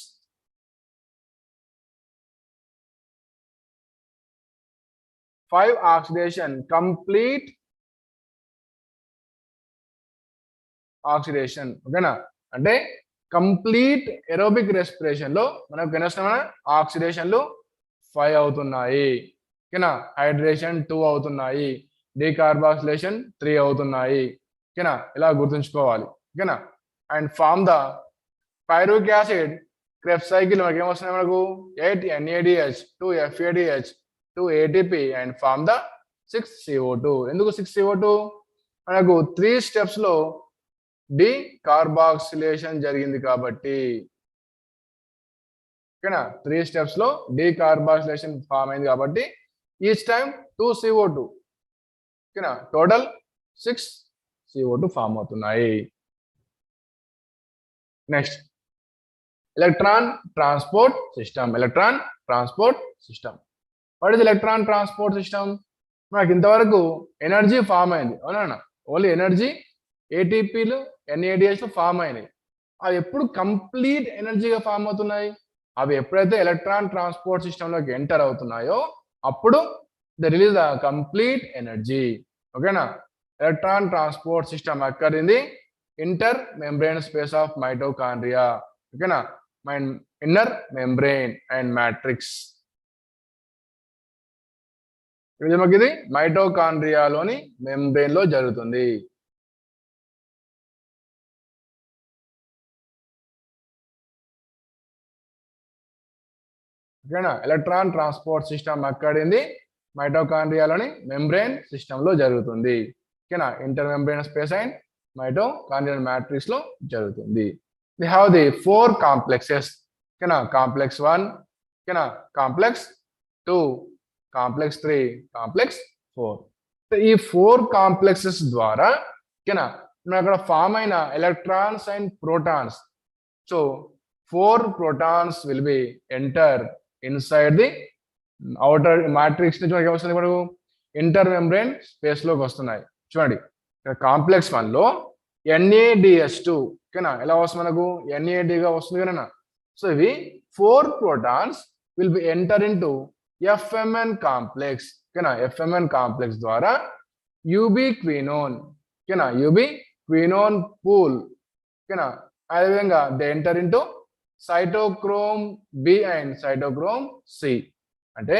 5 oxidation, complete oxidation. ఓకేనా, అంటే complete aerobic respiration లో మనకు కనిష్టమైన ఆక్సిడేషన్లు 5 అవుతున్నాయి. ఓకేనా, hydration 2 అవుతున్నాయి, decarboxylation 3 అవుతున్నాయి. ఓకేనా, ఇలా గుర్తుంచుకోవాలి. ఓకేనా, and form the pyruvic acid Krebs cycle మనకి ఏమొస్తున్నాయి, మనకు 8 NADH 2 FADH 2 ATP and form the 6 CO2. ఎందుకు 6 CO2? మనకు 3 steps లో డీకార్బాక్సిలేషన్ జరిగింది కాబట్టి. ఓకేనా, 3 steps లో డీకార్బాక్సిలేషన్ ఫామ్ అయింది కాబట్టి ఈచ్ టైం 2 CO2. ఓకేనా, టోటల్ 6 CO2 ఫామ్ అవుతున్నాయి. Next electron transport system. Electron transport system. What is electron transport system? మనకి ఇంతవరకు ఎనర్జీ ఫామ్ అయింది, అవునా? ఓన్లీ ఎనర్జీ ఏటీపీలు ఎన్ఏడిహెచ్లు ఫామ్ అయినాయి. అవి ఎప్పుడు కంప్లీట్ ఎనర్జీగా ఫామ్ అవుతున్నాయి? అవి ఎప్పుడైతే ఎలక్ట్రాన్ ట్రాన్స్పోర్ట్ సిస్టంలోకి ఎంటర్ అవుతున్నాయో అప్పుడు the release the complete energy. ఓకేనా, electron transport system occur in the intermembrane space of mitochondria. ఓకేనా, ఇన్నర్ మెంబ్రేన్ అండ్ మ్యాట్రిక్స్. ఇది మైటోకాండ్రియాలోని మెంబ్రేన్ లో జరుగుతుంది. ఓకేనా, ఎలక్ట్రాన్ ట్రాన్స్పోర్ట్ సిస్టమ్ అక్కడింది మైటోకాండ్రియాలోని మెంబ్రేన్ సిస్టమ్ లో జరుగుతుంది. ఓకేనా, intermembrane space and mitochondrial matrix లో జరుగుతుంది. We have the 4 complexes. ఓకేనా, కాంప్లెక్స్ 1, ఓకేనా, కాంప్లెక్స్ 2, కాంప్లెక్స్ 3, కాంప్లెక్స్ 4. ఈ 4 కాంప్లెక్సెస్ ద్వారా ఓకేనా అక్కడ ఫామ్ అయిన electrons and protons. So 4 protons will be enter inside the outer matrix నుంచి మనకి ఏమొస్తుంది, మనకు ఇంటర్ మెంబ్రేన్ స్పేస్ లోకి వస్తున్నాయి. చూడండి, కాంప్లెక్స్ 1 లో NADH2 ఓకేనా ఎలా వస్తుంది, మనకు NAD గా వస్తుంది కదా. సో ఇవి 4 protons will be enter into FMN complex. ఓకేనా, FMN కాంప్లెక్స్ ద్వారా యూబిక్వినోన్ ఓకేనా యూబిక్వినోన్ పూల్ ఓకేనా అదేవిధంగా they enter into cytochrome B and cytochrome C. అంటే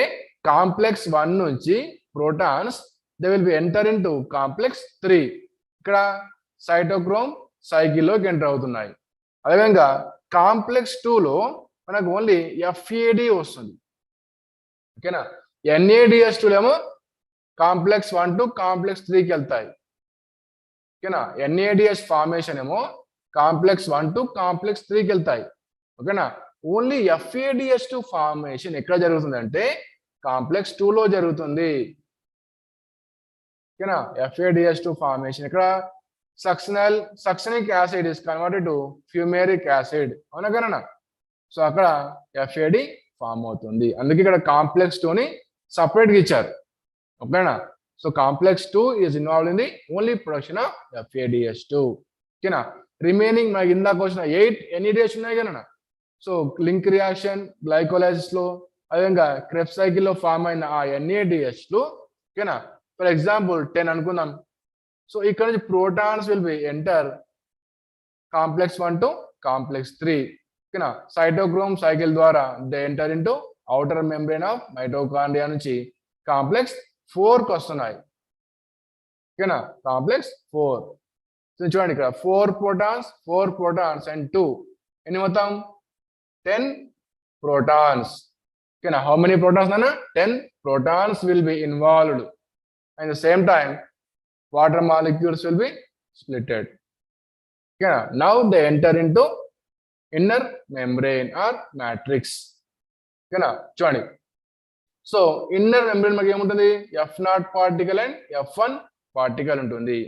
కాంప్లెక్స్ 1 నుంచి protons they will be enter into complex 3. ఇక్కడ సైటోక్రోమ్ సైకిల్లోకి ఎంటర్ అవుతున్నాయి. అదేవిధంగా కాంప్లెక్స్ 2 లో మనకు ఓన్లీ FAD వస్తుంది. ఓకేనా, NADH2 ఏమో కాంప్లెక్స్ 1 టు కాంప్లెక్స్ 3కి వెళ్తాయి. ఓకేనా, NADH ఫార్మేషన్ ఏమో కాంప్లెక్స్ 1 టు కాంప్లెక్స్ 3కి వెళ్తాయి. ఓకేనా, ఓన్లీ FADH2 ఫార్మేషన్ ఎక్కడ జరుగుతుంది అంటే కాంప్లెక్స్ 2 లో జరుగుతుంది. ఓకేనా, FADH2 ఫార్మేషన్ ఇక్కడ succinic acid is converted to fumaric acid, అవునా కదా. సో అక్కడ FAD ఫామ్ అవుతుంది. అందుకే ఇక్కడ కాంప్లెక్స్ 2 ని సపరేట్ గా ఇచ్చారు. ఓకేనా, so complex 2 is involved in the only production of FADH2. ఓకేనా, రిమైనింగ్ మనకి ఇందాక వచ్చిన 8 NADH ఉన్నాయి కదా. సో లింక్ రియాక్షన్ గ్లైకోలైసిస్ లో అదేవిధంగా క్రెబ్స్ సైకిల్ లో ఫామ్ అయిన ఆ NADHలు ఓకేనా ఫర్ ఎగ్జాంపుల్ 10 అనుకుందాం. సో ఇక్కడ నుంచి protons will be enter complex 1 to complex 3. ఓకేనా, సైటోక్రోమ్ సైకిల్ ద్వారా they enter into outer membrane of mitochondria నుంచి కాంప్లెక్స్ 4కి వస్తున్నాయి. ఓకేనా, కాంప్లెక్స్ 4. సో చూడండి ఇక్కడ 4 protons అండ్ 2 ఎన్ని మొత్తం 10 protons. ఓకేనా, హౌ మెనీ protons అన్న 10 protons will be involved. At the same time water molecules will be splitted. ఓకేనా, now they enter into inner membrane or matrix. ఓకేనా, చూడండి. సో ఇన్నర్ మెంబ్రేన్ మనకి ఏముంటుంది, F0 particle and F1 particle ఉంటుంది.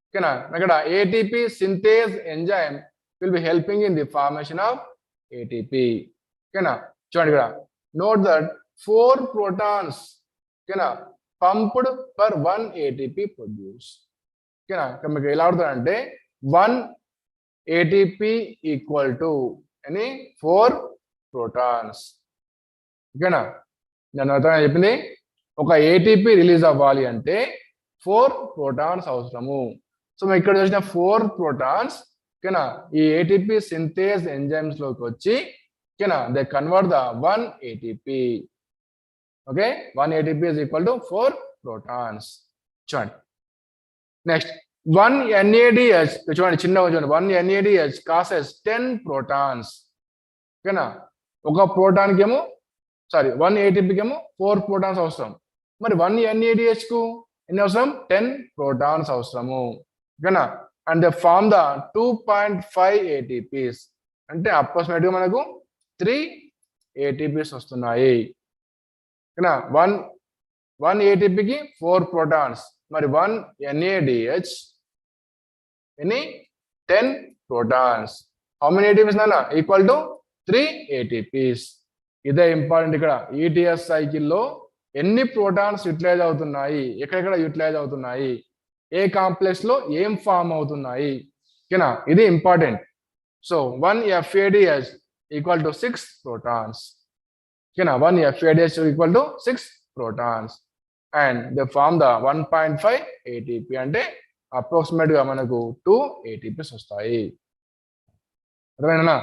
ఓకేనా, ఇక్కడ ATP synthase enzyme will be helping in the formation of ATP. ఓకేనా, చూడండి ఇక్కడ నోట్ దట్ 4 protons ఓకేనా పంప్డ్ పర్ 1 ATP ప్రొడ్యూస్. ఓకేనా, ఇక్కడ మీకు ఎలా అవుతుందంటే 1 ATP ఈక్వల్ టు అని 4 protons. ఓకేనా, నేను అర్థంగా చెప్పింది, ఒక ATP రిలీజ్ అవ్వాలి అంటే 4 protons అవసరము. సో మేము ఇక్కడ చూసిన 4 protons ఓకేనా ఈ ATP సింథేజ్ ఎంజైమ్స్ లోకి వచ్చి ఓకేనా they convert the 1 ATP. Okay, 1 ATP is equal to 4 protons. చూడండి నెక్స్ట్ 1 NADH, చూడండి చిన్నగా చూడండి, 1 NADH causes 10 protons. ఓకేనా, ఒక ప్రోటాన్కి ఏమో సారీ 1 ATPకి ఏమో 4 ప్రోటాన్స్ అవసరం. మరి 1 NADH కు ఎన్ని అవసరం? 10 ప్రోటాన్స్ అవసరము. ఓకేనా, and they form the 2.5 ATPs, అంటే అప్రాక్సిమేట్గా మనకు 3 ATPs వస్తున్నాయి. ఓకేనా, 1 ATPకి 4 ప్రోటాన్స్, మరి 1 NADH ఎన్ని? 10 ప్రోటాన్స్. హౌ మెనీ ATPs నాన్న? Equal to 3 ATPs. ఇదే ఇంపార్టెంట్. ఇక్కడ ETS సైకిల్లో ఎన్ని ప్రోటాన్స్ యూటిలైజ్ అవుతున్నాయి, ఎక్కడెక్కడ యూటిలైజ్ అవుతున్నాయి, ఏ కాంప్లెక్స్ లో ఏం ఫామ్ అవుతున్నాయి, ఓకేనా, ఇది important. So 1 FADH equal to 6 protons. ఓకేనా, 1 FADH equal to 6 protons and they form the 1.5 ATP, అంటే అప్రాక్సిమేట్ గా మనకు 2 ATPs వస్తాయి. అర్థమైనా?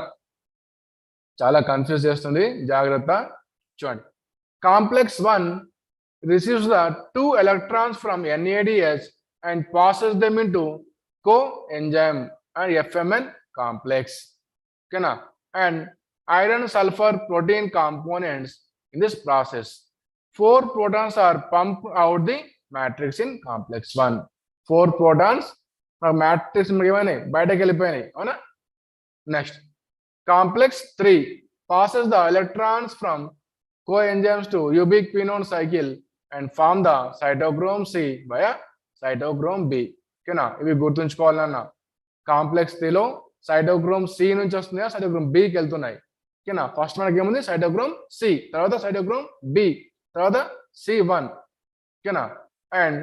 చాలా కన్ఫ్యూజ్ చేస్తుంది, జాగ్రత్త చూడండి. Complex 1 receives the 2 electrons from NADH and passes them into coenzyme and FMN complex. Okay, and iron sulfur protein components in this process. 4 protons are pumped out the matrix in complex 1. 4 protons matrix బయటకు వెళ్ళిపోయినాయి, అవునా? Next complex 3 passes the electrons from coenzymes to ubiquinone cycle and form the cytochrome C via cytochrome B. ఓకేనా, ఇవి గుర్తుంచుకోవాలన్నా. Complex 3లో cytochrome C నుంచి వస్తున్నాయి, cytochrome Bకి వెళ్తున్నాయి. ఓకేనా, ఫస్ట్ మనకి ఏముంది? సైటోక్రోమ్ C, తర్వాత సైటోక్రోమ్ B, తర్వాత C1. ఓకేనా, and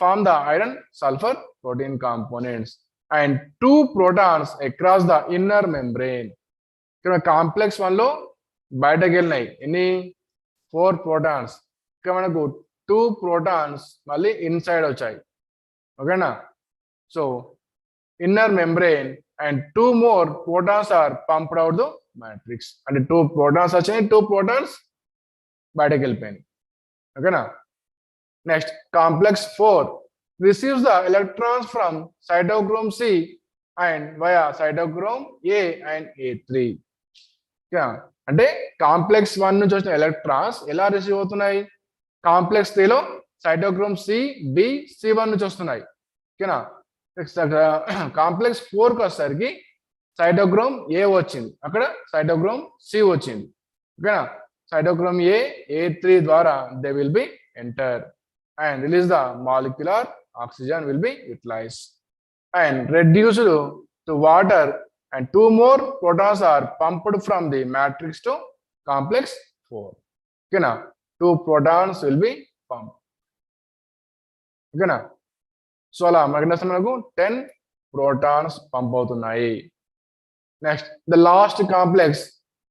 form the iron sulphur protein components and 2 protons across the inner membrane. ఇక్కడ కాంప్లెక్స్ 1లో బయటకు వెళ్ళినాయి ఎన్ని? 4 ప్రోటాన్స్. ఇక్కడ మనకు 2 ప్రోటాన్స్ మళ్ళీ ఇన్సైడ్ వచ్చాయి. ఓకేనా, so inner membrane and 2 more protons are pumped out the matrix. అంటే 2 ప్రోటాన్స్ వచ్చాయి, 2 ప్రోటాన్స్ బయటకు వెళ్ళిపోయినాయి. ఓకేనా, next complex 4 receives the electrons from cytochrome C and via cytochrome A and A3. అంటే కాంప్లెక్స్ 1 నుంచి వచ్చిన ఎలక్ట్రాన్స్ ఎలా రిసీవ్ అవుతున్నాయి? కాంప్లెక్స్ 3లో సైటోక్రోమ్ C, B, C1 నుంచి వస్తున్నాయి. ఓకేనా, కాంప్లెక్స్ 4కి వచ్చేసరికి సైటోక్రోమ్ A వచ్చింది, అక్కడ సైటోక్రోమ్ C వచ్చింది. ఓకేనా, సైటోక్రోమ్ A3 ద్వారా they will be enter and release the molecular oxygen will be utilised and reduced to water. And 2 more protons are pumped from the matrix to complex 4. Okay, now 2 protons will be pumped. Okay, now so ala మనకు 10 protons pump అవుతున్నాయి. Next, the last complex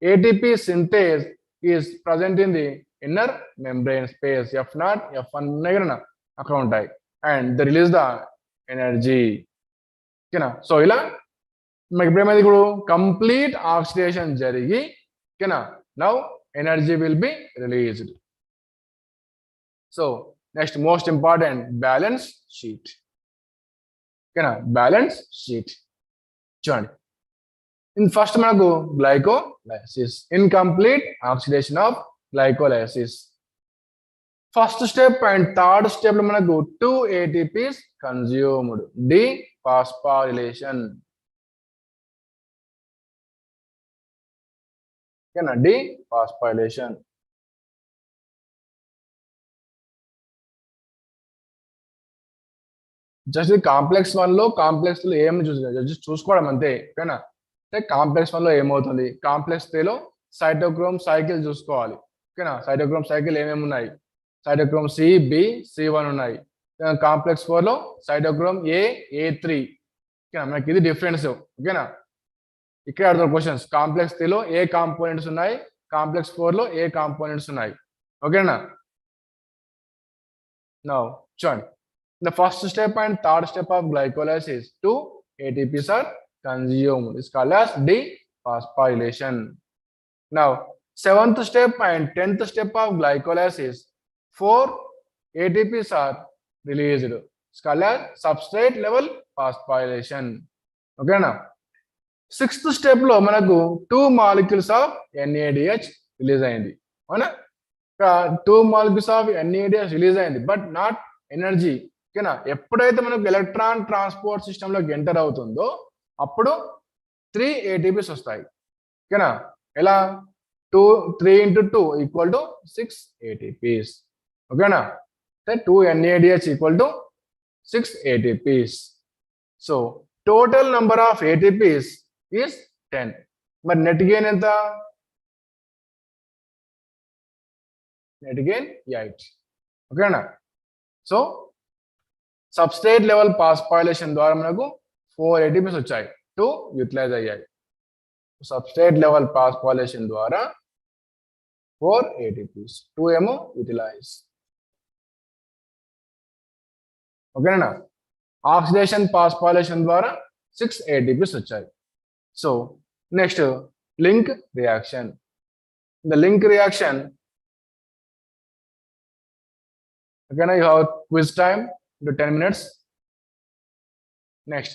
ATP synthase is present in the inner membrane space. F0, F1 అక్కడ ఉంటాయి and they release the energy. Okay, now so ఇలా మనకి ఇప్పుడు ఏమైంది? ఇప్పుడు complete oxidation జరిగి, ఓకేనా, now energy will be released. So next most important balance sheet. ఓకేనా, బ్యాలెన్స్ షీట్ చూడండి. ఇన్ ఫస్ట్ మనకు glycolysis, incomplete oxidation of glycolysis. First step and third step లో మనకు 2 ATPs consumed, dephosphorylation. Dephosphorylation. Just complex 1లో complex లో ఏమి just చూసుకోవడం అంతే. ఓకేనా, అంటే కాంప్లెక్స్ 1లో ఏమవుతుంది, కాంప్లెక్స్ 3లో సైటోక్రోమ్ సైకిల్ చూసుకోవాలి. ఓకేనా, సైటోక్రోమ్ సైకిల్ ఏమేమి ఉన్నాయి? సైటోక్రోమ్ C, B, C1 ఉన్నాయి. కాంప్లెక్స్ 4లో సైటోక్రోమ్ A, A3. ఓకేనా, మనకి ఇది డిఫరెన్స్. ఓకేనా, ఇక్కడ అడుగుతారు క్వశ్చన్స్. కాంప్లెక్స్ 3లో ఏ కాంపోనెంట్స్ ఉన్నాయి, కాంప్లెక్స్ 4లో ఏ కాంపోనెంట్స్ ఉన్నాయి. ఓకేనా, నౌ చూడండి. The first step and third step of glycolysis, 2 ATPs are consumed. It's called as dephosphorylation. Now, 7th step and 10th step of glycolysis, 4 ATPs are released. scalar substrate level phosphorylation. Okay na? Sixth step లో మనకు 2 molecules of NADH release అయింది అవునా 2 molecules of NADH release అయింది but not energy ఓకేనా ఎప్పుడైతే మనకు electron transport system లోకి enter అవుతుందో అప్పుడు 3 ATPs వస్తాయి ఓకేనా ఎలా 3 into 2 equal to 6 ATPs ఓకేనా 2 NADH equal to 6 ATPs. So total number of ATPs is 10. But net gain enta? Net gain 8. Okay na? So substrate level phosphorylation ద్వారా మనకు 4 ATPs వచ్చాయి 2 యూటిలైజ్ అయ్యాయి substrate level phosphorylation ద్వారా 4 ATPs 2 ఏమో utilise ఓకేనా oxidation phosphorylation ద్వారా 6 ATPs వచ్చాయి so next link reaction the link reaction ఓకేనా you have quiz time to 10 minutes next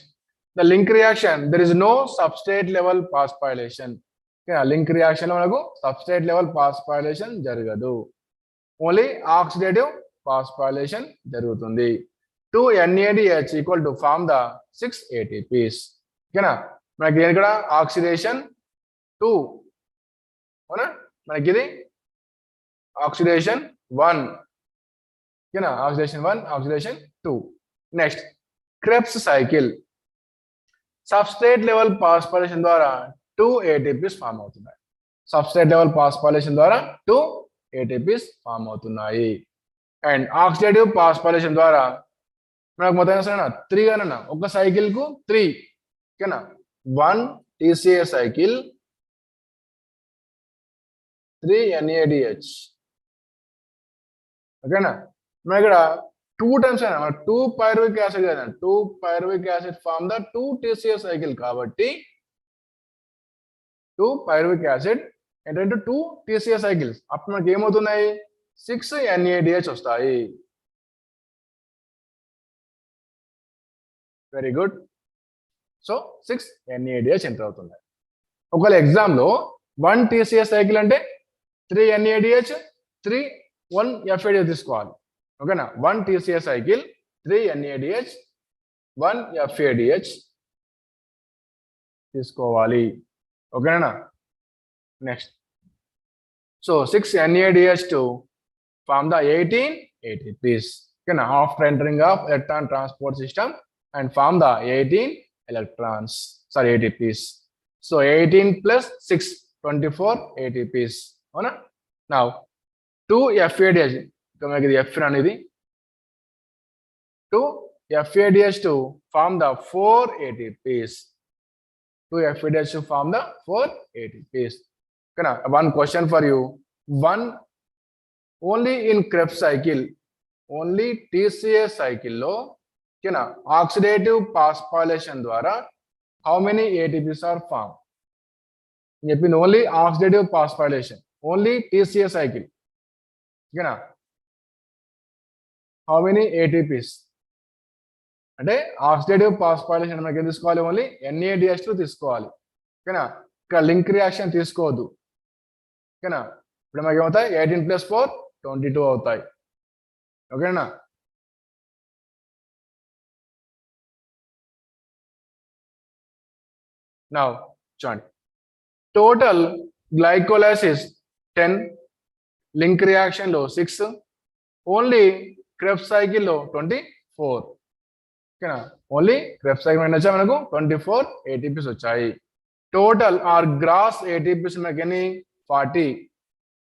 the link reaction there is no substrate level phosphorylation okay link reaction lo manaku substrate level phosphorylation jaragadu only oxidative phosphorylation jarugutundi 2 NADH equal to form the 6 ATPs ఓకేనా మనకి ఇక్కడ oxidation 2 అవునా మనకి ఇది oxidation 1 ఓకేనా oxidation 1 oxidation 2 next Krebs cycle substrate level phosphorylation ద్వారా 2 ATPs form అవుతున్నాయి substrate level phosphorylation ద్వారా 2 ATPs ఫామ్ అవుతున్నాయి అండ్ ఆక్సిడేటివ్ ఫాస్ఫోరైలేషన్ ద్వారా మనకు మొత్తం ఏమన్నా 3 అన్న ఒక సైకిల్ కు 3 ఓకేనా 1 TCA సైకిల్ 3 NADH ఓకేనా మన ఇక్కడ 2 టైమ్స్ అయినా 2 పైరువిక్ యాసిడ్ కదా 2 pyruvic acid form the 2 TCA cycle కాబట్టి 2 పైరువిక్ యాసిడ్ ఏంటంటే 2 TCA సైకిల్స్ అప్పుడు మనకి ఏమవుతున్నాయి 6 NADH వస్తాయి very good so 6 NADH enter అవుతుంది ఒకవేళ ఎగ్జామ్ లో 1 TCA సైకిల్ అంటే 3 NADH 3 1 FADH తీసుకోవాలి ఓకేనా 1 TCA సైకిల్ 3 NADH 1 FADH తీసుకోవాలి ఓకేనా next so 6 NADH to form the 18 ATPs ఓకేనా after entering of electron transport system and form the 18 electrons sorry ATPs so 18 plus 6 24 ATPs అవునా now 2 FADH మనకి ఇది F అనేది 2 FADH to form the 4 ATPs 2 FADH to form the 4 ATPs okay one question for you one only in Krebs cycle only TCA cycle లో ఓకేనా oxidative phosphorylation ద్వారా how many ATPs are formed చెప్పింది only oxidative phosphorylation only TCA cycle ఓకేనా how many ATPs అంటే oxidative phosphorylation మనకి ఏం తీసుకోవాలి only NADH తీసుకోవాలి ఓకేనా ఇక్కడ లింక్ రియాక్షన్ తీసుకోవద్దు ఓకేనా ఇప్పుడు మనకి ఏమవుతాయి 18 + 4 22 అవుతాయి ఓకేనా now చూడండి టోటల్ గ్లైకోలైసిస్ 10 లింక్ రియాక్షన్ లో 6 ఓన్లీ క్రెబ్స్ సైకిల్ లో 24 ఓకేనా ఓన్లీ క్రెబ్స్ సైకిల్ అంటే మనకు 24 ATPs వచ్చాయి టోటల్ ఆర్ గ్రాస్ ATPs మనకి ఎన్ని 40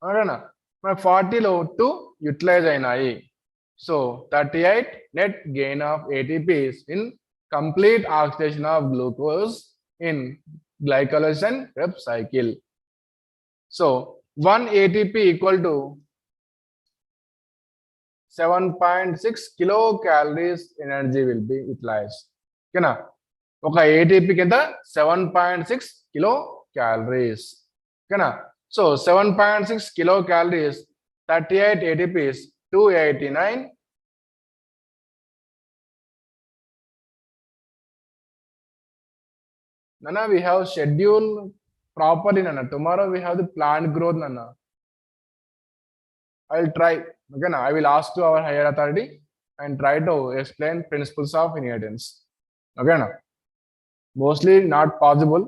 అవునా మనకు 40 లో 2 యూటిలైజ్ అయినాయి so 38 net gain of ATPs in complete oxidation of glucose in glycolysis Krebs cycle so 1 ATP equal to 7.6 kilocalories energy will be utilized ఓకేనా ఒక ATP కింద 7.6 kilocalories ఓకేనా so 7.6 kilocalories 38 ATPs 289 Nana, we have schedule properly, Nana. Tomorrow we have the plant growth, Nana. I will try. Okay, na? I will ask to our higher authority and try to explain principles of inheritance. Okay, na? Mostly not possible.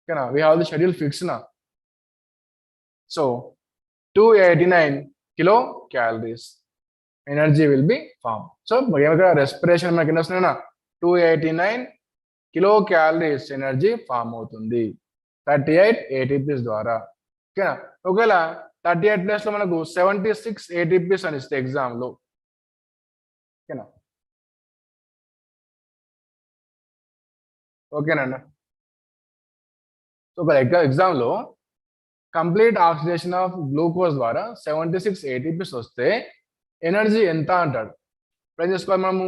Okay, na? We have the schedule fixed, na. So 289 kilocalories energy will be formed. So respiration మనకి ఎన్ని వస్తున్నాయి 289 kilocalories energy form అవుతుంది 38 ATPs ద్వారా. ఓకేనా? ఒకవేళ 38 plus లో మనకు 76 ATPs అని ఇస్తే ఎగ్జామ్ లో. ఓకేనా? ఓకేనండి. సో ఎగ్జామ్ లో కంప్లీట్ ఆక్సిడేషన్ ఆఫ్ గ్లూకోజ్ ద్వారా 76 ATPs వస్తే ఎనర్జీ ఎంత అంటాడు. ఏం చేసుకోవాలి మనము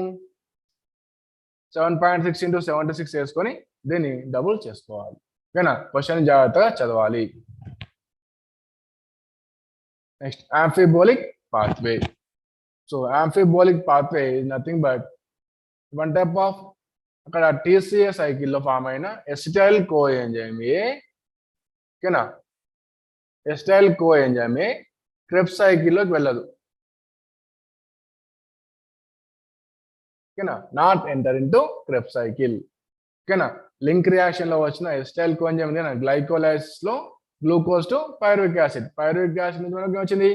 7.6 into 76 చేసుకొని దీన్ని డబుల్ చేసుకోవాలి. ఓకేనా? క్వశ్చన్ జాగ్రత్తగా చదవాలి. Next amphibolic pathway. So amphibolic pathway is nothing but one type of అక్కడ TCA సైకిల్లో ఫామ్ అయిన ఎసిటైల్ కోఎంజైమ్ ఏ. ఓకేనా? ఎసిటైల్ కోఎంజైమ్ ఏ క్రెబ్స్ సైకిల్లోకి వెళ్ళదు. ఓకేనా? Not enter into Krebs cycle. ఓకేనా? లింక్ రియాక్షన్ లో వచ్చిన ఎసిటైల్ కోఎంజైమ్ గ్లైకోలైసిస్ లో glucose to pyruvic acid. Pyruvic acid నుంచి మనకి వచ్చింది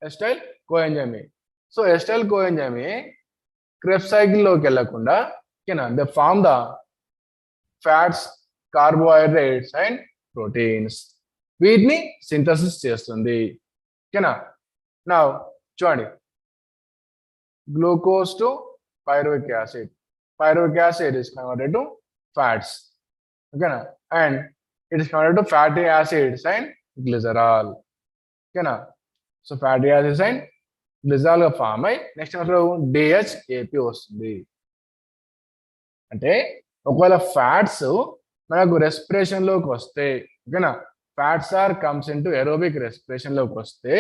acetyl coenzyme. So acetyl coenzyme Krebs సైకిల్లోకి వెళ్ళకుండా ఓకేనా they form the fats, carbohydrates and proteins. వీటిని సింథసిస్ చేస్తుంది. ఓకేనా? నా చూడండి glucose to pyruvic acid. Pyruvic acid is converted to fats. Okay, na? And it is converted to fatty acids and glycerol. Okay, na? So fatty acids and glycerol form అయ్యి next DHAP వస్తుంది. అంటే ఒకవేళ fats మనకు respiration లోకి వస్తే ఓకేనా fats are comes into aerobic respiration లోకి వస్తే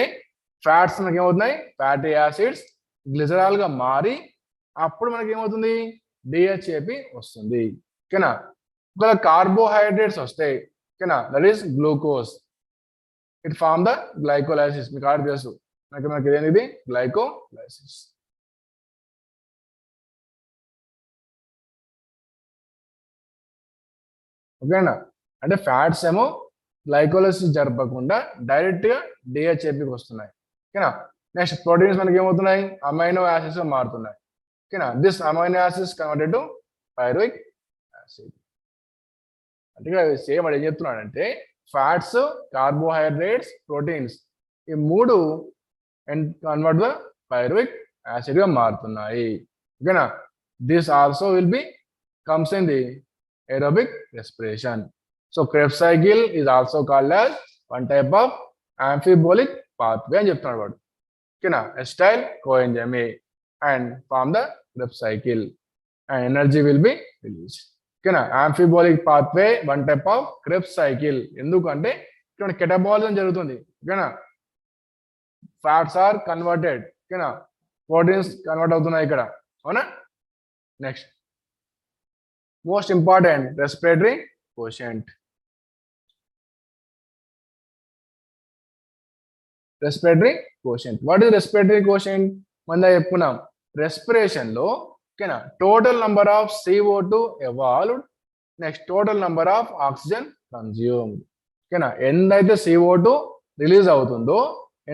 ఫ్యాట్స్ మనకి ఏమవుతున్నాయి ఫ్యాటీ యాసిడ్స్ గ్లిజరాల్ గా మారి అప్పుడు మనకి ఏమవుతుంది DHAP వస్తుంది. ఓకేనా? ఒకవేళ కార్బోహైడ్రేట్స్ వస్తాయి ఓకేనా that is glucose. It form the glycolysis. మీకు ఆడ తెలుసు మనకి ఇదేంటిది గ్లైకోలైసిస్. ఓకేనా? అంటే ఫ్యాట్స్ ఏమో గ్లైకోలైసిస్ జరపకుండా డైరెక్ట్ గా DHAPకి వస్తున్నాయి. ఓకేనా? నెక్స్ట్ ప్రోటీన్స్ మనకి ఏమవుతున్నాయి అమైనో యాసిడ్స్ గా మారుతున్నాయి. ఓకేనా? This amino acids converted to pyruvic acid. అంటే సేమ్ అది ఏం చెప్తున్నాడంటే ఫ్యాట్స్, కార్బోహైడ్రేట్స్, ప్రోటీన్స్ ఈ మూడు కన్వర్ట్ ద పైరువిక్ యాసిడ్ గా మారుతున్నాయి. ఓకేనా? This also will be comes in the aerobic respiration. So Krebs cycle is also called as one type of amphibolic pathway అని చెప్తున్నాడు వాడు. ఓకేనా? Acetyl coenzyme and form the Krebs cycle and energy will be released. ఓకేనా? amphibolic pathway one type of Krebs cycle. ఎందుకంటే ఇక్కడ catabolism జరుగుతుంది. ఓకేనా? Fats are converted. ఓకేనా? ప్రోటీన్స్ కన్వర్ట్ అవుతున్నాయి ఇక్కడ. అవునా? Next most important respiratory quotient. Respiratory quotient. What is respiratory quotient? మనం చెప్పుకున్నాం రెస్పిరేషన్ లో ఓకేనా total number of CO2 evolved next total number of oxygen consumed. ఓకేనా ఎన్నైతే CO2 రిలీజ్ అవుతుందో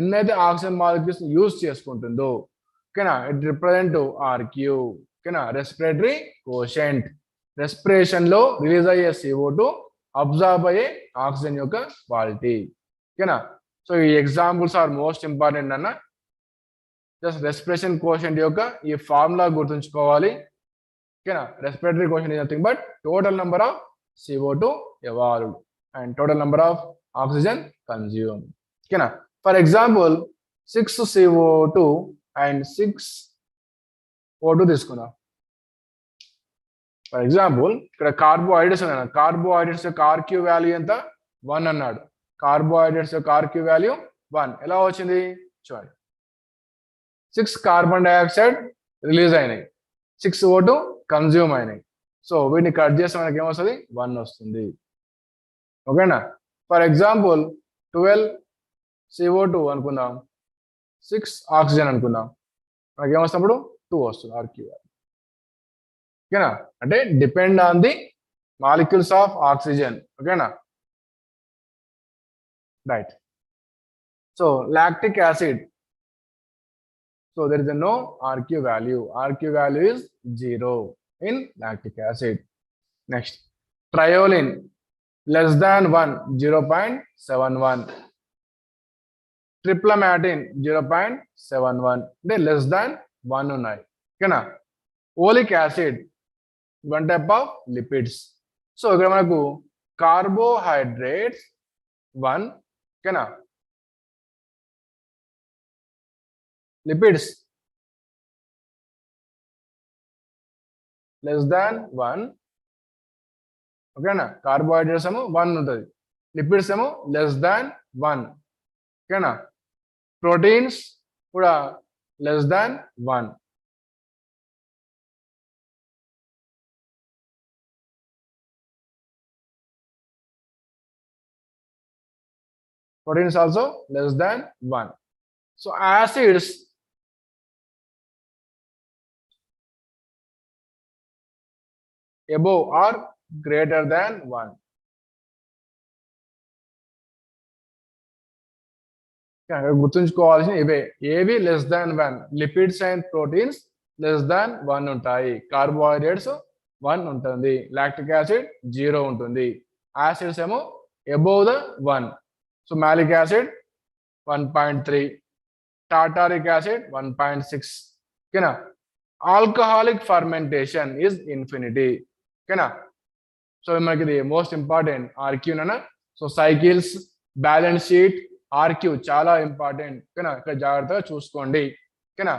ఎన్నైతే ఆక్సిజన్ మాలిక్యూల్స్ యూజ్ చేసుకుంటుందో ఓకేనా ఇట్ రిప్రజెంట్ టు RQ. ఓకేనా రెస్పిరేటరీ కోషెంట్ రెస్పిరేషన్ లో రిలీజ్ అయ్యే CO2 అబ్జార్బ్ అయ్యే ఆక్సిజన్ యొక్క క్వాలిటీ. ఓకేనా? సో ఈ ఎగ్జాంపుల్స్ ఆర్ మోస్ట్ ఇంపార్టెంట్ అన్న. జస్ట్ రెస్పిరేషన్ కోషెంట్ యొక్క ఈ ఫార్ములా గుర్తుంచుకోవాలి. ఓకేనా? Respiratory quotient is nothing but total number of CO2 evolved and total number of oxygen consume. ఓకేనా? For example 6 CO2 and 6 O2 తీసుకున్నాం. For example ఇక్కడ carbohydrates అన్నాడు. Carbohydrates యొక్క RQ వాల్యూ ఎంత 1 అన్నాడు. కార్బోహైడ్రేట్స్ యొక్క RQ వాల్యూ 1 ఎలా వచ్చింది చూడండి 6 కార్బన్ డైఆక్సైడ్ రిలీజ్ అయినాయి 6 O2 కన్జ్యూమ్ అయినాయి. సో వీటిని కట్ చేస్తే మనకి ఏమొస్తుంది 1 వస్తుంది. ఓకేనా. ఫర్ ఎగ్జాంపుల్ 12 CO2 అనుకుందాం, 6 ఆక్సిజన్ అనుకుందాం, మనకి ఏమొస్తున్నప్పుడు 2 వస్తుంది ఆర్క్యూ. ఓకేనా, అంటే depend on the molecules of oxygen. ఓకేనా, right. So lactic acid, so there is a no RQ value. RQ value is 0 in lactic acid. Next, triolin less than 1, 0.71. Triplamatin 0.71. They less than 1 ఉన్నాయి. ఓకేనా. Oleic acid, one type of lipids. So ఇక్కడ మనకు carbohydrates 1, ఓకేనా, lipids less than 1, ఓకేనా. Carbohydrates ఏమో 1 ఉంటుంది, lipids ఏమో less than 1, ఓకేనా. ప్రోటీన్స్ కూడా less than 1. Proteins also less than 1. So acids above or greater than 1. గుర్తుంచుకోవాల్సిన ఇవే, ఏవి less than 1. Lipids and proteins less than 1 ఉంటాయి, కార్బోహైడ్రేట్స్ 1 ఉంటుంది, లాక్టిక్ యాసిడ్ 0 ఉంటుంది, యాసిడ్స్ ఏమో above the 1. So malic acid 1.3, tartaric acid 1.6, ఓకేనా. Alcoholic fermentation is infinity, ఓకేనా. So మనకి ఇది మోస్ట్ ఇంపార్టెంట్ ఆర్క్యూనా. So cycles, balance sheet, RQ చాలా ఇంపార్టెంట్, ఓకేనా. ఇక్కడ జాగ్రత్తగా చూసుకోండి, ఓకేనా.